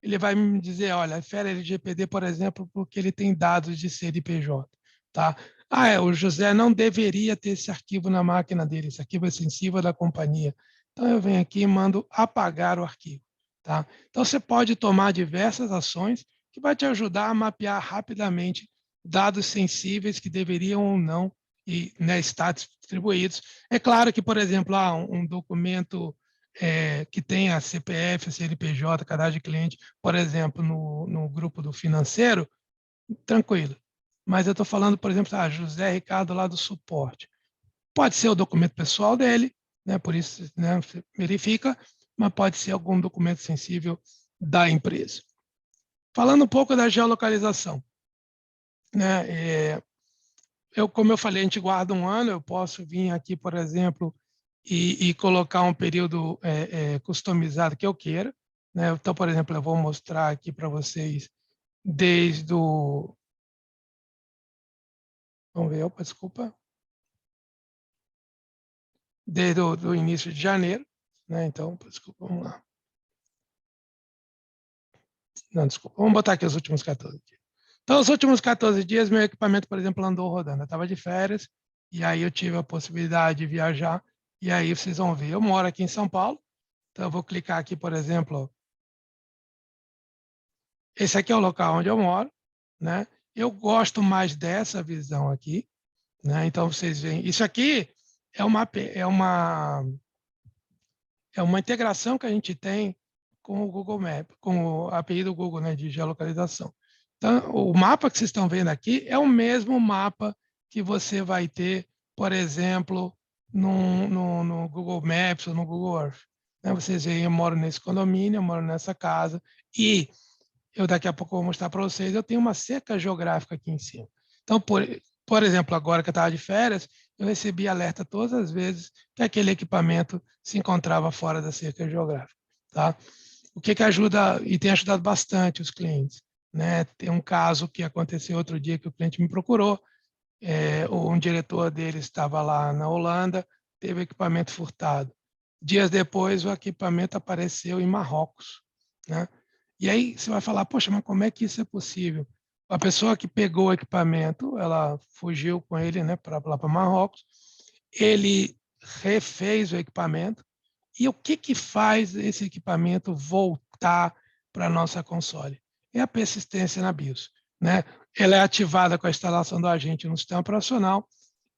ele vai me dizer, olha, fere LGPD, por exemplo, porque ele tem dados de CNPJ. Tá? O José não deveria ter esse arquivo na máquina dele, esse arquivo é sensível da companhia. Então, eu venho aqui e mando apagar o arquivo. Tá? Então, você pode tomar diversas ações que vai te ajudar a mapear rapidamente dados sensíveis que deveriam ou não estar distribuídos. É claro que, por exemplo, um documento que tenha CPF, CNPJ, cadastro de cliente, por exemplo, no grupo do financeiro, tranquilo. Mas eu estou falando, por exemplo, José Ricardo lá do suporte. Pode ser o documento pessoal dele, né, por isso você verifica, mas pode ser algum documento sensível da empresa. Falando um pouco da geolocalização. Né, como eu falei, a gente guarda um ano, eu posso vir aqui, por exemplo, e colocar um período customizado que eu queira. Né? Então, por exemplo, eu vou mostrar aqui para vocês desde o... Vamos ver, opa, desculpa. Desde o início de janeiro. Né? Então, desculpa, vamos lá. Não, desculpa, vamos botar aqui os últimos 14 dias. Então, os últimos 14 dias, meu equipamento, por exemplo, andou rodando. Eu estava de férias, e aí eu tive a possibilidade de viajar, e aí vocês vão ver. Eu moro aqui em São Paulo, então eu vou clicar aqui, por exemplo, esse aqui é o local onde eu moro, né? Eu gosto mais dessa visão aqui, né? Então, vocês veem, isso aqui é uma integração que a gente tem com o Google Maps, com a API do Google, né, de geolocalização. Então, o mapa que vocês estão vendo aqui é o mesmo mapa que você vai ter, por exemplo, no Google Maps ou no Google Earth. Né? Vocês veem, eu moro nesse condomínio, eu moro nessa casa, e eu daqui a pouco vou mostrar para vocês, eu tenho uma cerca geográfica aqui em cima. Então, por exemplo, agora que eu estava de férias, eu recebi alerta todas as vezes que aquele equipamento se encontrava fora da cerca geográfica. Tá? O que ajuda, e tem ajudado bastante os clientes. Né? Tem um caso que aconteceu outro dia que o cliente me procurou, um diretor dele estava lá na Holanda, teve equipamento furtado. Dias depois, o equipamento apareceu em Marrocos. Né? E aí você vai falar, poxa, mas como é que isso é possível? A pessoa que pegou o equipamento, ela fugiu com ele, né, para lá para Marrocos, ele refez o equipamento, e o que faz esse equipamento voltar para a nossa console? É a persistência na BIOS. Né? Ela é ativada com a instalação do agente no sistema operacional,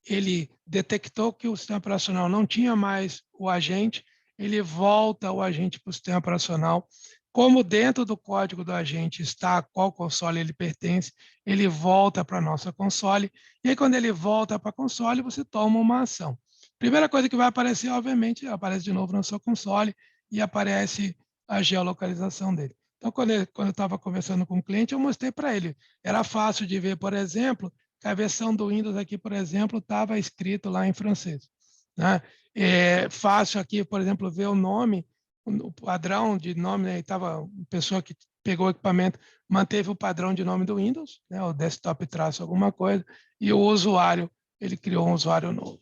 ele detectou que o sistema operacional não tinha mais o agente, ele volta o agente para o sistema operacional. Como dentro do código do agente está a qual console ele pertence, ele volta para a nossa console, e aí quando ele volta para a console, você toma uma ação. Primeira coisa que vai aparecer, obviamente, aparece de novo na sua console e aparece a geolocalização dele. Então, quando eu estava conversando com o cliente, eu mostrei para ele. Era fácil de ver, por exemplo, que a versão do Windows aqui, por exemplo, estava escrito lá em francês. Né? É fácil aqui, por exemplo, ver o nome, o padrão de nome, né? Tava a pessoa que pegou o equipamento, manteve o padrão de nome do Windows, né? O desktop traço alguma coisa, e o usuário, ele criou um usuário novo.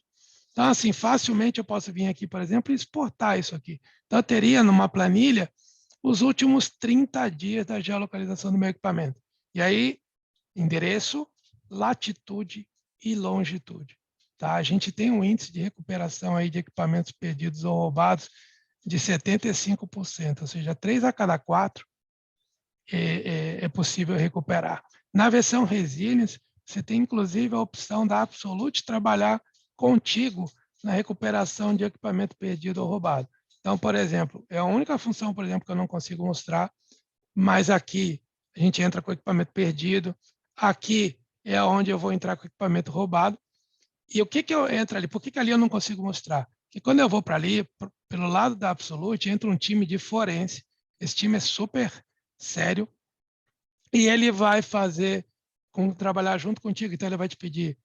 Então, assim, facilmente eu posso vir aqui, por exemplo, e exportar isso aqui. Então, eu teria numa planilha os últimos 30 dias da geolocalização do meu equipamento. E aí, endereço, latitude e longitude. Tá? A gente tem um índice de recuperação aí de equipamentos perdidos ou roubados de 75%, ou seja, 3 a cada 4 é possível recuperar. Na versão Resilience, você tem inclusive a opção da Absolute trabalhar contigo na recuperação de equipamento perdido ou roubado. Então, por exemplo, é a única função, por exemplo, que eu não consigo mostrar, mas aqui a gente entra com o equipamento perdido, aqui é onde eu vou entrar com o equipamento roubado. E o que eu entro ali? Por que ali eu não consigo mostrar? Porque quando eu vou para ali, pelo lado da Absolute, entra um time de forense. Esse time é super sério e ele vai trabalhar junto contigo. Então, ele vai te pedir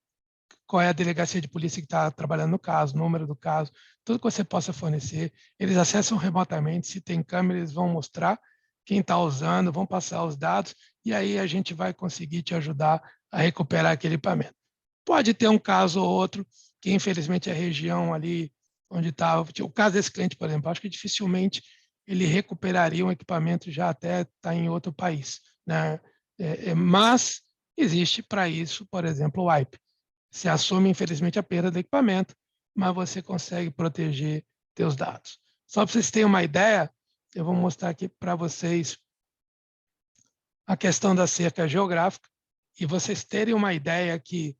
qual é a delegacia de polícia que está trabalhando no caso, número do caso, tudo que você possa fornecer. Eles acessam remotamente, se tem câmera, eles vão mostrar. quem está usando, vão passar os dados, e aí a gente vai conseguir te ajudar a recuperar aquele equipamento. Pode ter um caso ou outro, que infelizmente a região ali onde está, o caso desse cliente, por exemplo, acho que dificilmente ele recuperaria um equipamento já até estar em outro país, né? Mas existe para isso, por exemplo, o wipe. Você assume, infelizmente, a perda do equipamento, mas você consegue proteger seus dados. Só para vocês terem uma ideia, eu vou mostrar aqui para vocês a questão da cerca geográfica e vocês terem uma ideia que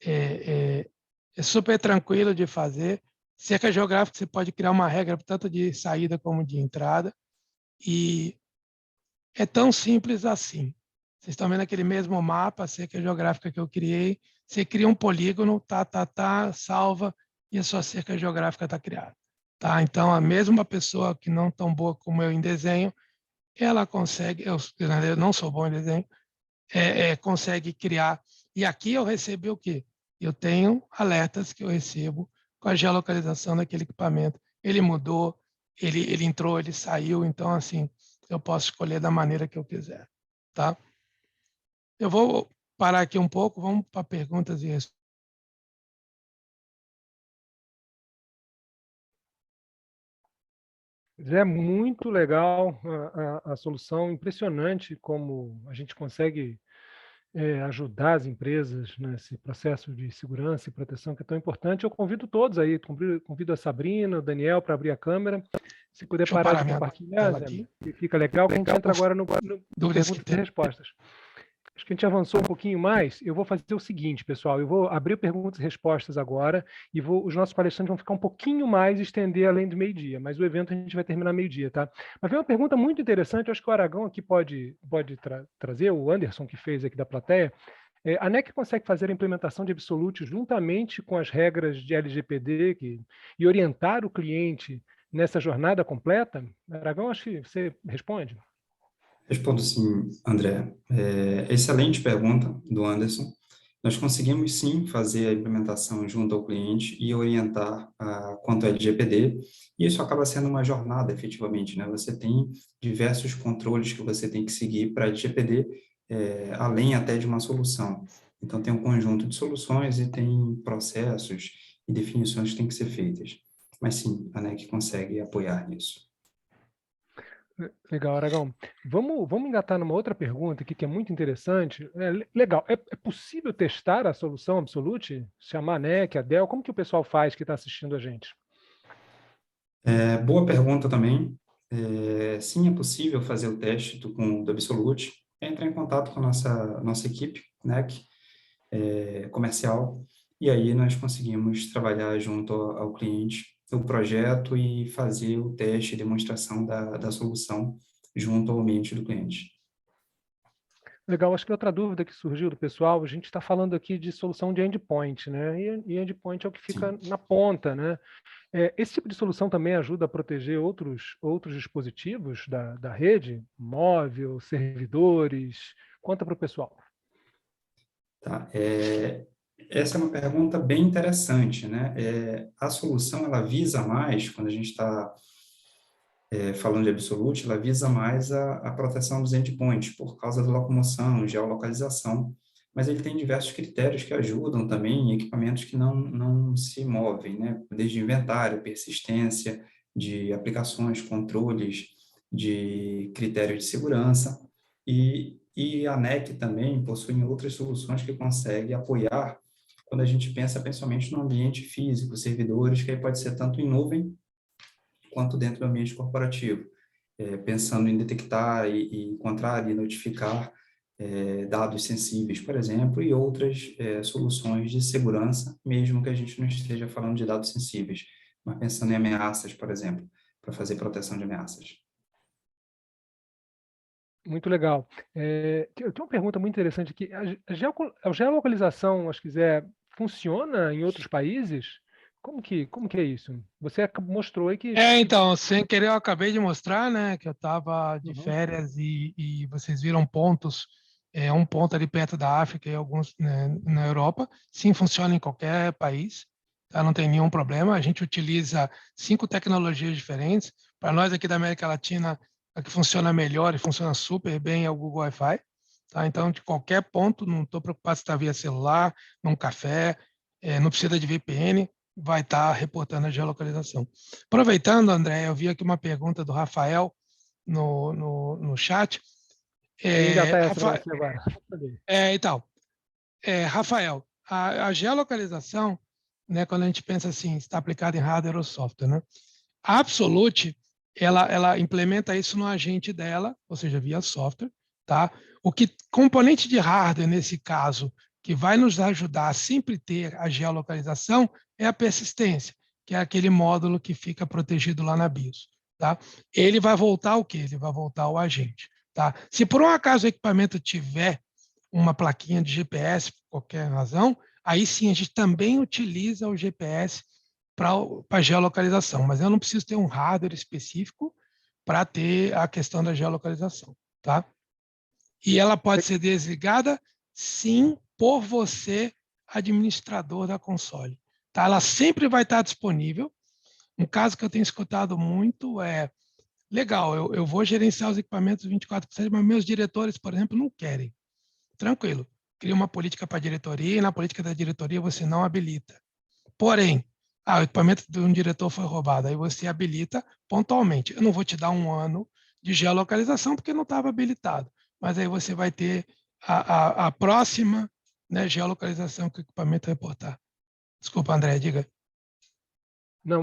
é super tranquilo de fazer. Cerca geográfica, você pode criar uma regra tanto de saída como de entrada e é tão simples assim. Vocês estão vendo aquele mesmo mapa, a cerca geográfica que eu criei. Você cria um polígono, salva, e a sua cerca geográfica está criada. Tá? Então, a mesma pessoa que não tão boa como eu em desenho, ela consegue, eu não sou bom em desenho, consegue criar. E aqui eu recebi o quê? Eu tenho alertas que eu recebo com a geolocalização daquele equipamento. Ele mudou, ele entrou, ele saiu, então, assim, eu posso escolher da maneira que eu quiser. Tá? Eu vou parar aqui um pouco, vamos para perguntas e respostas. É muito legal a solução, impressionante como a gente consegue ajudar as empresas nesse processo de segurança e proteção que é tão importante. Eu convido todos aí, convido a Sabrina, o Daniel para abrir a câmera. Se puder parar de compartilhar, Zé, fica legal, que a gente entra agora no perguntas e respostas. Acho que a gente avançou um pouquinho mais. Eu vou fazer o seguinte, pessoal. Eu vou abrir perguntas e respostas agora e os nossos palestrantes vão ficar um pouquinho mais, estender além do meio-dia, mas o evento a gente vai terminar meio-dia, tá? Mas veio uma pergunta muito interessante, eu acho que o Aragão aqui pode trazer, o Anderson que fez aqui da plateia. A NEC consegue fazer a implementação de Absolute juntamente com as regras de LGPD e orientar o cliente nessa jornada completa? Aragão, acho que você responde. Respondo sim, André. Excelente pergunta do Anderson. Nós conseguimos sim fazer a implementação junto ao cliente e orientar quanto ao LGPD, e isso acaba sendo uma jornada, efetivamente, né? Você tem diversos controles que você tem que seguir para LGPD, além até de uma solução. Então, tem um conjunto de soluções e tem processos e definições que têm que ser feitas. Mas sim, a NEC consegue apoiar nisso. Legal, Aragão. Vamos engatar numa outra pergunta aqui que é muito interessante. Legal, é possível testar a solução Absolute? Chamar a NEC, a Dell? Como que o pessoal faz que está assistindo a gente? Boa pergunta também. Sim, é possível fazer o teste do Absolute. Entrar em contato com a nossa equipe, NEC, comercial, e aí nós conseguimos trabalhar junto ao cliente o projeto e fazer o teste e demonstração da solução junto ao ambiente do cliente. Legal, acho que outra dúvida que surgiu do pessoal, a gente está falando aqui de solução de endpoint, né? E endpoint é o que fica Sim. na ponta, né? Esse tipo de solução também ajuda a proteger outros dispositivos da rede, móvel, servidores? Conta para o pessoal. Tá, essa é uma pergunta bem interessante, né? A solução, ela visa mais, quando a gente está falando de Absolute, ela visa mais a proteção dos endpoints, por causa da locomoção, geolocalização, mas ele tem diversos critérios que ajudam também em equipamentos que não se movem, né? Desde inventário, persistência, de aplicações, controles, de critérios de segurança, e a NEC também possui outras soluções que consegue apoiar quando a gente pensa principalmente no ambiente físico, servidores, que aí pode ser tanto em nuvem quanto dentro do ambiente corporativo, pensando em detectar e encontrar e notificar dados sensíveis, por exemplo, e outras soluções de segurança, mesmo que a gente não esteja falando de dados sensíveis, mas pensando em ameaças, por exemplo, para fazer proteção de ameaças. Muito legal. Eu tenho uma pergunta muito interessante aqui. A geolocalização, acho que Zé, funciona em outros países? Como que é isso? Você mostrou aí que... Então, sem querer, eu acabei de mostrar, né, que eu estava de férias e vocês viram pontos, um ponto ali perto da África e alguns, né, na Europa. Sim, funciona em qualquer país, tá? Não tem nenhum problema. A gente utiliza 5 tecnologias diferentes. Para nós aqui da América Latina, a que funciona melhor e funciona super bem é o Google Wi-Fi. Tá? Então, de qualquer ponto, não estou preocupado se está via celular, num café, não precisa de VPN, vai estar reportando a geolocalização. Aproveitando, André, eu vi aqui uma pergunta do Rafael no chat. Engatar essa para Rafael, você agora. então, Rafael, a geolocalização, né, quando a gente pensa assim, está aplicada em hardware ou software, né? A Absolute, ela implementa isso no agente dela, ou seja, via software, tá? O que componente de hardware, nesse caso, que vai nos ajudar a sempre ter a geolocalização é a persistência, que é aquele módulo que fica protegido lá na BIOS, tá? Ele vai voltar o quê? Ele vai voltar ao agente, tá? Se por um acaso o equipamento tiver uma plaquinha de GPS, por qualquer razão, aí sim a gente também utiliza o GPS para geolocalização, mas eu não preciso ter um hardware específico para ter a questão da geolocalização, tá? E ela pode ser desligada, sim, por você, administrador da console. Tá? Ela sempre vai estar disponível. Um caso que eu tenho escutado muito é, legal, eu vou gerenciar os equipamentos 24/7, mas meus diretores, por exemplo, não querem. Tranquilo, cria uma política para a diretoria e na política da diretoria você não habilita. Porém, o equipamento de um diretor foi roubado, aí você habilita pontualmente. Eu não vou te dar um ano de geolocalização porque não estava habilitado, mas aí você vai ter a próxima, né, geolocalização que o equipamento reportar. Desculpa, André, diga. Não,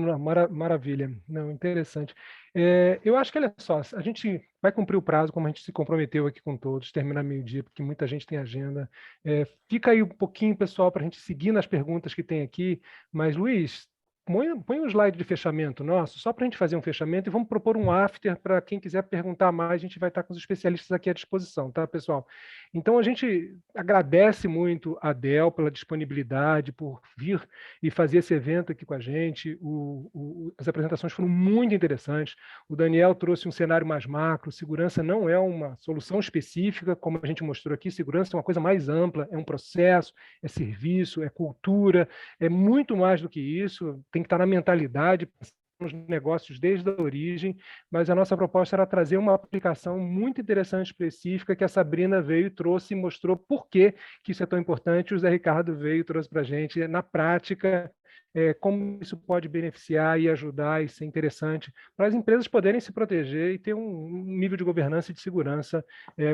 maravilha. Não, interessante. Eu acho que, olha só, a gente vai cumprir o prazo, como a gente se comprometeu aqui com todos, terminar meio-dia, porque muita gente tem agenda. Fica aí um pouquinho, pessoal, para a gente seguir nas perguntas que tem aqui. Mas, Luiz, põe um slide de fechamento nosso, só para a gente fazer um fechamento, e vamos propor um after para quem quiser perguntar mais, a gente vai estar com os especialistas aqui à disposição, tá, pessoal? Então, a gente agradece muito a Dell pela disponibilidade, por vir e fazer esse evento aqui com a gente. As apresentações foram muito interessantes. O Daniel trouxe um cenário mais macro. Segurança não é uma solução específica, como a gente mostrou aqui. Segurança é uma coisa mais ampla, é um processo, é serviço, é cultura, é muito mais do que isso. Tem que estar na mentalidade, nos negócios desde a origem, mas a nossa proposta era trazer uma aplicação muito interessante, específica, que a Sabrina veio e trouxe e mostrou por que isso é tão importante. O Zé Ricardo veio e trouxe para a gente, na prática, como isso pode beneficiar e ajudar e ser interessante para as empresas poderem se proteger e ter um nível de governança e de segurança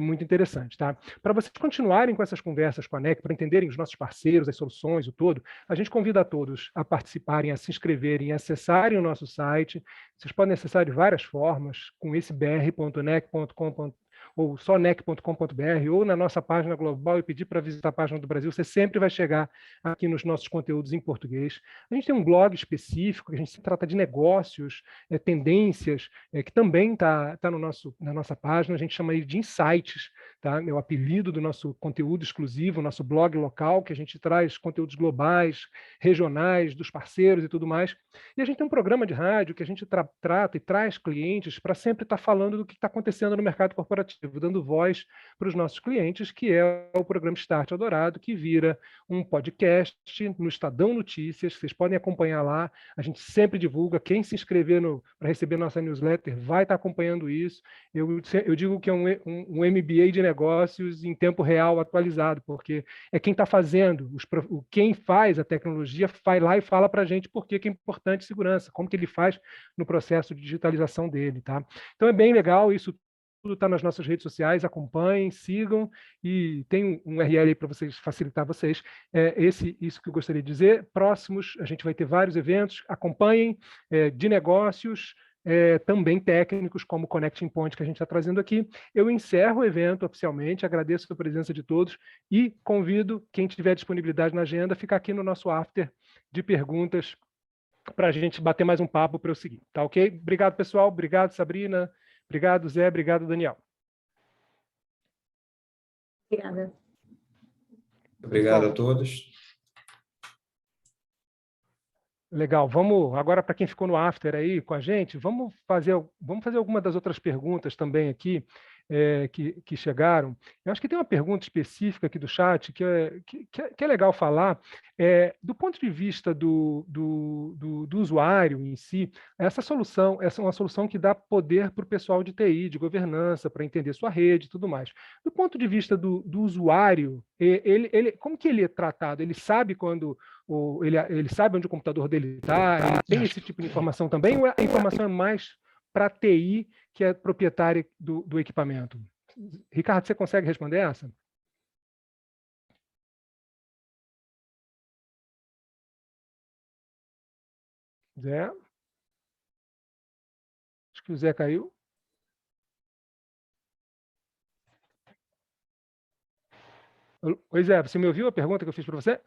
muito interessante. Tá? Para vocês continuarem com essas conversas com a NEC, para entenderem os nossos parceiros, as soluções, o todo, a gente convida a todos a participarem, a se inscreverem, a acessarem o nosso site. Vocês podem acessar de várias formas, com esse br.nec.com.br, ou só nec.com.br, ou na nossa página global e pedir para visitar a página do Brasil, você sempre vai chegar aqui nos nossos conteúdos em português. A gente tem um blog específico, que a gente se trata de negócios, tendências, que também está na nossa página, a gente chama ele de Insights, tá? É o apelido do nosso conteúdo exclusivo, nosso blog local, que a gente traz conteúdos globais, regionais, dos parceiros e tudo mais. E a gente tem um programa de rádio que a gente trata e traz clientes para sempre estar falando do que está acontecendo no mercado corporativo, dando voz para os nossos clientes, que é o programa Start Eldorado, que vira um podcast no Estadão Notícias. Vocês podem acompanhar lá, a gente sempre divulga. Quem se inscrever para receber nossa newsletter vai estar acompanhando isso. Eu digo que é um MBA de negócios em tempo real, atualizado, porque é quem está fazendo, quem faz a tecnologia vai lá e fala para a gente por que é importante segurança, como que ele faz no processo de digitalização dele. Tá? Então é bem legal, isso tudo está nas nossas redes sociais, acompanhem, sigam, e tem um URL para vocês, facilitar vocês. Isso que eu gostaria de dizer. Próximos, a gente vai ter vários eventos, acompanhem, de negócios, também técnicos, como o Connecting Point que a gente está trazendo aqui. Eu encerro o evento oficialmente, agradeço a presença de todos e convido quem tiver disponibilidade na agenda a ficar aqui no nosso after de perguntas para a gente bater mais um papo para eu seguir. Tá ok? Obrigado, pessoal. Obrigado, Sabrina. Obrigado, Zé. Obrigado, Daniel. Obrigada. Obrigado a todos. Legal. Vamos agora, para quem ficou no after aí com a gente, vamos fazer alguma das outras perguntas também aqui. que chegaram. Eu acho que tem uma pergunta específica aqui do chat que é legal falar. Do ponto de vista do usuário em si, essa é uma solução que dá poder para o pessoal de TI, de governança, para entender sua rede e tudo mais. Do ponto de vista do usuário, como que ele é tratado? Ele sabe quando ele sabe onde o computador dele está? Ele tem esse tipo de informação também? Ou a informação é mais para a TI, que é proprietária do equipamento? Ricardo, você consegue responder essa? Zé? Acho que o Zé caiu. Oi, Zé, você me ouviu a pergunta que eu fiz para você?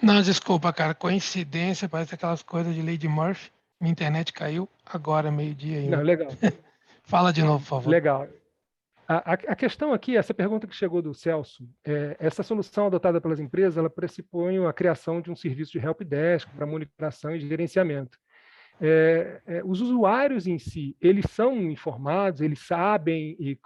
Não, desculpa, cara. Coincidência, parece aquelas coisas de Lady Murphy. Minha internet caiu agora, meio-dia ainda. Não, legal. Fala de novo, por favor. Legal. A questão aqui, essa pergunta que chegou do Celso, essa solução adotada pelas empresas, ela pressupõe a criação de um serviço de helpdesk para monitoração e gerenciamento. Os usuários em si, eles são informados, eles sabem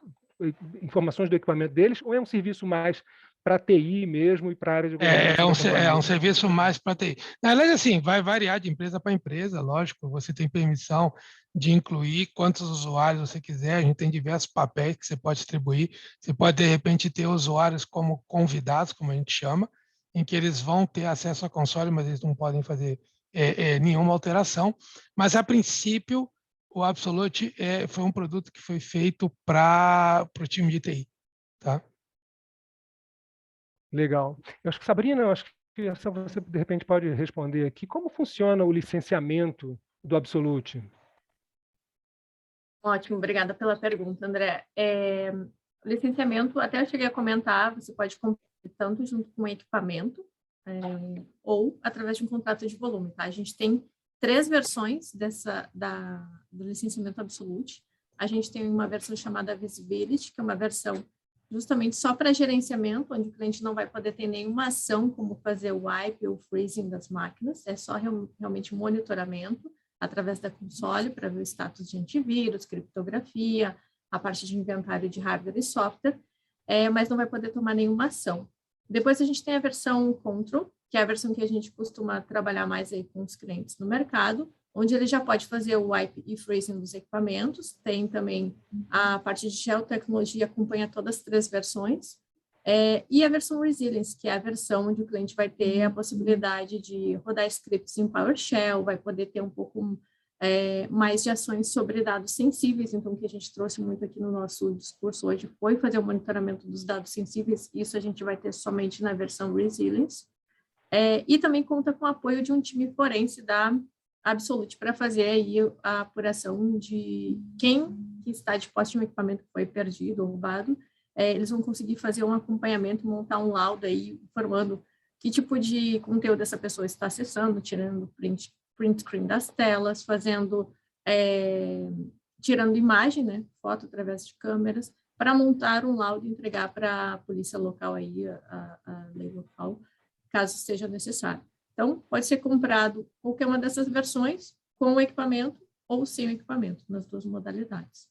informações do equipamento deles, ou é um serviço mais para TI mesmo e para a área de governança? É um serviço mais para TI. Na verdade, assim, vai variar de empresa para empresa, lógico, você tem permissão de incluir quantos usuários você quiser, a gente tem diversos papéis que você pode distribuir, você pode, de repente, ter usuários como convidados, como a gente chama, em que eles vão ter acesso ao console, mas eles não podem fazer nenhuma alteração, mas, a princípio, o Absolute foi um produto que foi feito para o time de TI, tá? Legal. Eu acho que, Sabrina, essa você, de repente, pode responder aqui. Como funciona o licenciamento do Absolute? Ótimo, obrigada pela pergunta, André. O licenciamento, até eu cheguei a comentar, você pode comprar tanto junto com o equipamento ou através de um contrato de volume, tá? A gente tem 3 versões do licenciamento Absolute. A gente tem uma versão chamada Visibility, que é uma versão justamente só para gerenciamento, onde o cliente não vai poder ter nenhuma ação, como fazer o wipe ou freezing das máquinas, é só realmente monitoramento através da console para ver o status de antivírus, criptografia, a parte de inventário de hardware e software, mas não vai poder tomar nenhuma ação. Depois a gente tem a versão Control, que é a versão que a gente costuma trabalhar mais aí com os clientes no mercado, onde ele já pode fazer o wipe e freezing dos equipamentos. Tem também a parte de geotecnologia, acompanha todas as 3 versões. E a versão Resilience, que é a versão onde o cliente vai ter a possibilidade de rodar scripts em PowerShell, vai poder ter um pouco mais de ações sobre dados sensíveis. Então, o que a gente trouxe muito aqui no nosso discurso hoje foi fazer o monitoramento dos dados sensíveis. Isso a gente vai ter somente na versão Resilience. E também conta com o apoio de um time forense da Absolute para fazer aí a apuração de quem que está de posse de um equipamento que foi perdido ou roubado. Eles vão conseguir fazer um acompanhamento, montar um laudo aí, informando que tipo de conteúdo essa pessoa está acessando, tirando print screen das telas, tirando imagem, né, foto através de câmeras, para montar um laudo e entregar para a polícia local aí, a lei local, caso seja necessário. Então, pode ser comprado qualquer uma dessas versões, com o equipamento ou sem o equipamento, nas 2 modalidades.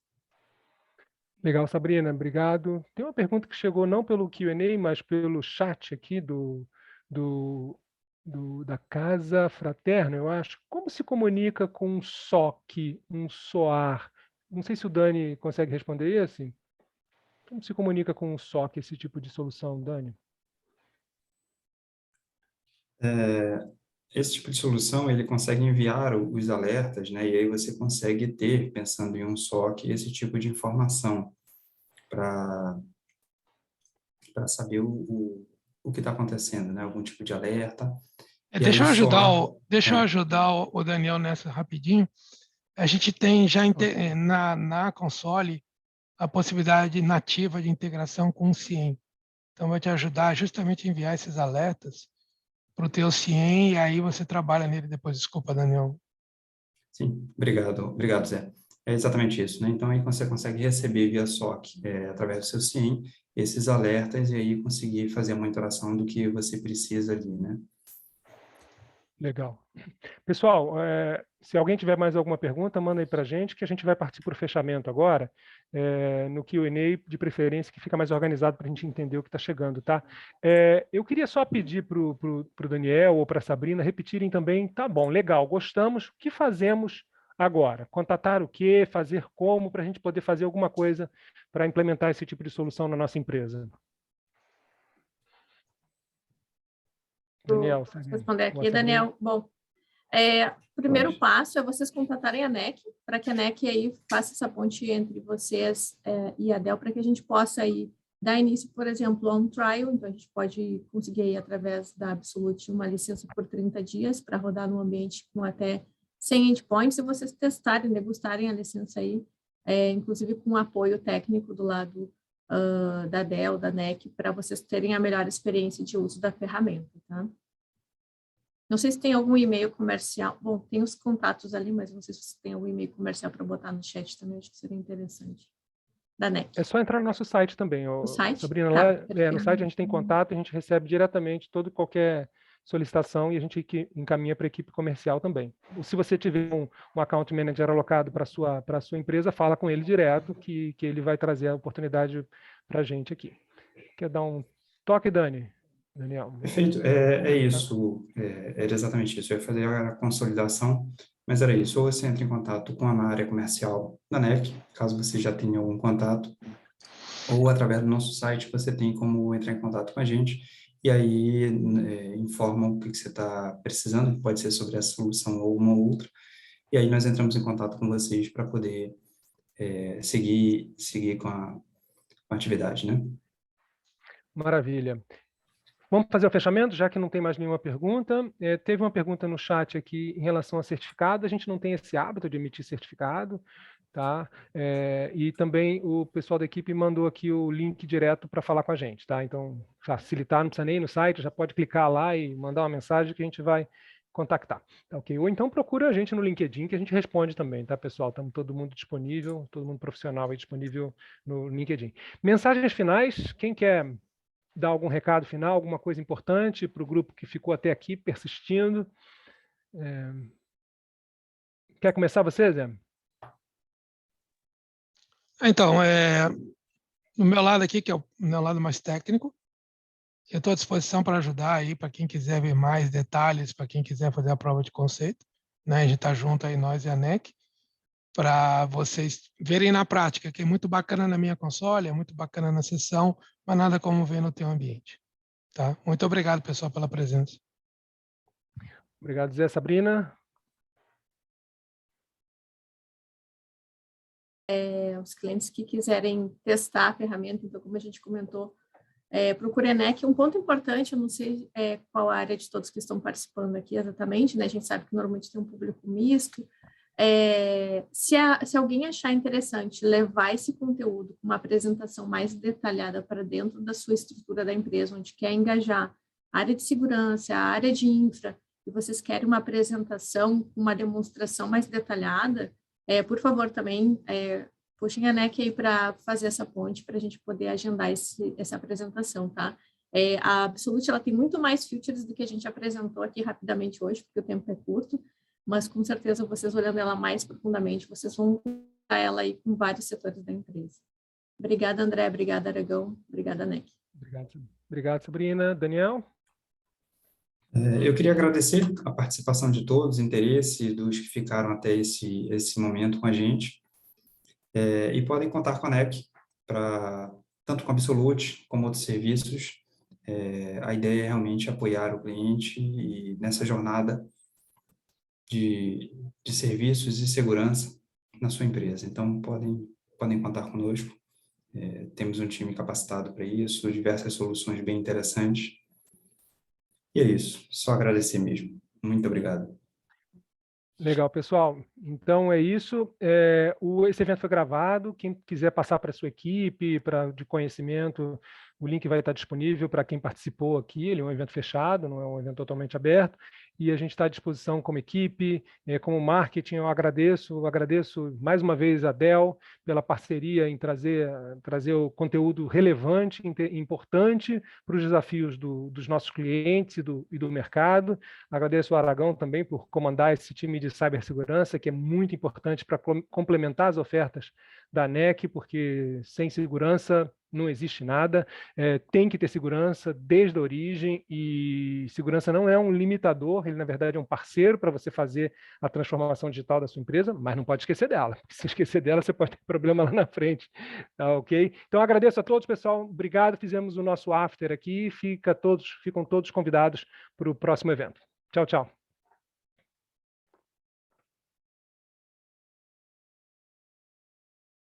Legal, Sabrina, obrigado. Tem uma pergunta que chegou não pelo Q&A, mas pelo chat aqui da Casa Fraterna, eu acho. Como se comunica com um SOC, um SOAR? Não sei se o Dani consegue responder esse. Como se comunica com um SOC esse tipo de solução, Dani? Esse tipo de solução, ele consegue enviar os alertas, né? E aí você consegue ter, pensando em um SOC, esse tipo de informação para saber o que está acontecendo, né? Algum tipo de alerta. Deixa eu ajudar o Daniel nessa rapidinho. A gente tem já na console a possibilidade nativa de integração com o CIEM. Então, vai te ajudar justamente a enviar esses alertas para o teu CIEM, e aí você trabalha nele depois. Desculpa, Daniel. Sim, obrigado, Zé. É exatamente isso, né? Então, aí você consegue receber via SOC, através do seu CIEM, esses alertas e aí conseguir fazer a monitoração do que você precisa ali, né? Legal. Pessoal, se alguém tiver mais alguma pergunta, manda aí para a gente, que a gente vai partir para o fechamento agora, no Q&A, de preferência, que fica mais organizado para a gente entender o que está chegando, tá? Eu queria só pedir para o Daniel ou para a Sabrina repetirem também, tá bom, legal, gostamos, o que fazemos agora? Contatar o quê? Fazer como? Para a gente poder fazer alguma coisa para implementar esse tipo de solução na nossa empresa. Daniel, Posso responder aqui, Daniel? Bom, o primeiro passo é vocês contatarem a NEC, para que a NEC aí faça essa ponte entre vocês e a Dell, para que a gente possa aí dar início, por exemplo, a um trial. Então, a gente pode conseguir aí, através da Absolute, uma licença por 30 dias para rodar no ambiente com até 100 endpoints, e vocês testarem, degustarem a licença aí, inclusive com apoio técnico do lado da Dell, da NEC, para vocês terem a melhor experiência de uso da ferramenta, tá? Não sei se tem algum e-mail comercial. Bom, tem os contatos ali, mas não sei se tem algum e-mail comercial para botar no chat também, acho que seria interessante. Da NEC. É só entrar no nosso site também. No site? Sabrina, Tá, lá, no site a gente tem contato, a gente recebe diretamente qualquer solicitação e a gente encaminha para a equipe comercial também. Se você tiver um account manager alocado para a sua empresa, fala com ele direto, que ele vai trazer a oportunidade para a gente aqui. Quer dar um toque, Daniel? Perfeito, é isso, era exatamente isso. Eu ia fazer a consolidação, mas era isso. Ou você entra em contato com a área comercial da NEC, caso você já tenha algum contato, ou através do nosso site você tem como entrar em contato com a gente, e aí informam o que você está precisando, pode ser sobre essa solução ou uma outra, e aí nós entramos em contato com vocês para poder seguir com a atividade, né? Maravilha. Vamos fazer o fechamento, já que não tem mais nenhuma pergunta. Teve uma pergunta no chat aqui em relação a certificado. A gente não tem esse hábito de emitir certificado, tá? E também o pessoal da equipe mandou aqui o link direto para falar com a gente, tá? Então, facilitar, não precisa nem ir no site, já pode clicar lá e mandar uma mensagem que a gente vai contactar, tá ok? Ou então procura a gente no LinkedIn, que a gente responde também, tá, pessoal? Estamos todo mundo disponível, todo mundo profissional aí disponível no LinkedIn. Mensagens finais, quem quer dar algum recado final, alguma coisa importante para o grupo que ficou até aqui persistindo? Quer começar você, Zé? Então, no meu lado aqui, que é o meu lado mais técnico, eu estou à disposição para ajudar aí, para quem quiser ver mais detalhes, para quem quiser fazer a prova de conceito, né? A gente está junto aí, nós e a NEC, para vocês verem na prática, que é muito bacana na minha console, é muito bacana na sessão, mas nada como ver no teu ambiente. Tá? Muito obrigado, pessoal, pela presença. Obrigado, Zé. Sabrina? Os clientes que quiserem testar a ferramenta, então, como a gente comentou, procure a NEC. Um ponto importante, eu não sei qual a área de todos que estão participando aqui exatamente, né? A gente sabe que normalmente tem um público misto. Se alguém achar interessante levar esse conteúdo com uma apresentação mais detalhada para dentro da sua estrutura da empresa, onde quer engajar a área de segurança, a área de infra, e vocês querem uma apresentação, uma demonstração mais detalhada, por favor, também puxem a NEC aí para fazer essa ponte, para a gente poder agendar essa apresentação, tá? A Absolute, ela tem muito mais features do que a gente apresentou aqui rapidamente hoje, porque o tempo é curto, mas com certeza vocês olhando ela mais profundamente, vocês vão usar ela aí com vários setores da empresa. Obrigada, André, obrigada, Aragão, obrigada, NEC. Obrigado, Sabrina. Daniel? Eu queria agradecer a participação de todos, o interesse dos que ficaram até esse momento com a gente, e podem contar com a NEC, tanto com a Absolute como outros serviços. A ideia é realmente apoiar o cliente e nessa jornada de serviços e segurança na sua empresa. Então, podem contar conosco. Temos um time capacitado para isso, diversas soluções bem interessantes. E é isso, só agradecer mesmo. Muito obrigado. Legal, pessoal. Então é isso. Esse evento foi gravado. Quem quiser passar para a sua equipe, de conhecimento, o link vai estar disponível para quem participou aqui. Ele é um evento fechado, não é um evento totalmente aberto. e a gente está à disposição como equipe, como marketing. Eu agradeço mais uma vez a Dell pela parceria em trazer o conteúdo relevante, importante para os desafios dos nossos clientes e do mercado. Agradeço ao Aragão também por comandar esse time de cibersegurança, que é muito importante para complementar as ofertas da ANEC, porque sem segurança não existe nada. Tem que ter segurança desde a origem, e segurança não é um limitador, ele na verdade é um parceiro para você fazer a transformação digital da sua empresa, mas não pode esquecer dela, porque se esquecer dela você pode ter problema lá na frente, tá, ok? Então agradeço a todos, pessoal, obrigado, fizemos o nosso after aqui, ficam todos convidados para o próximo evento. Tchau, tchau.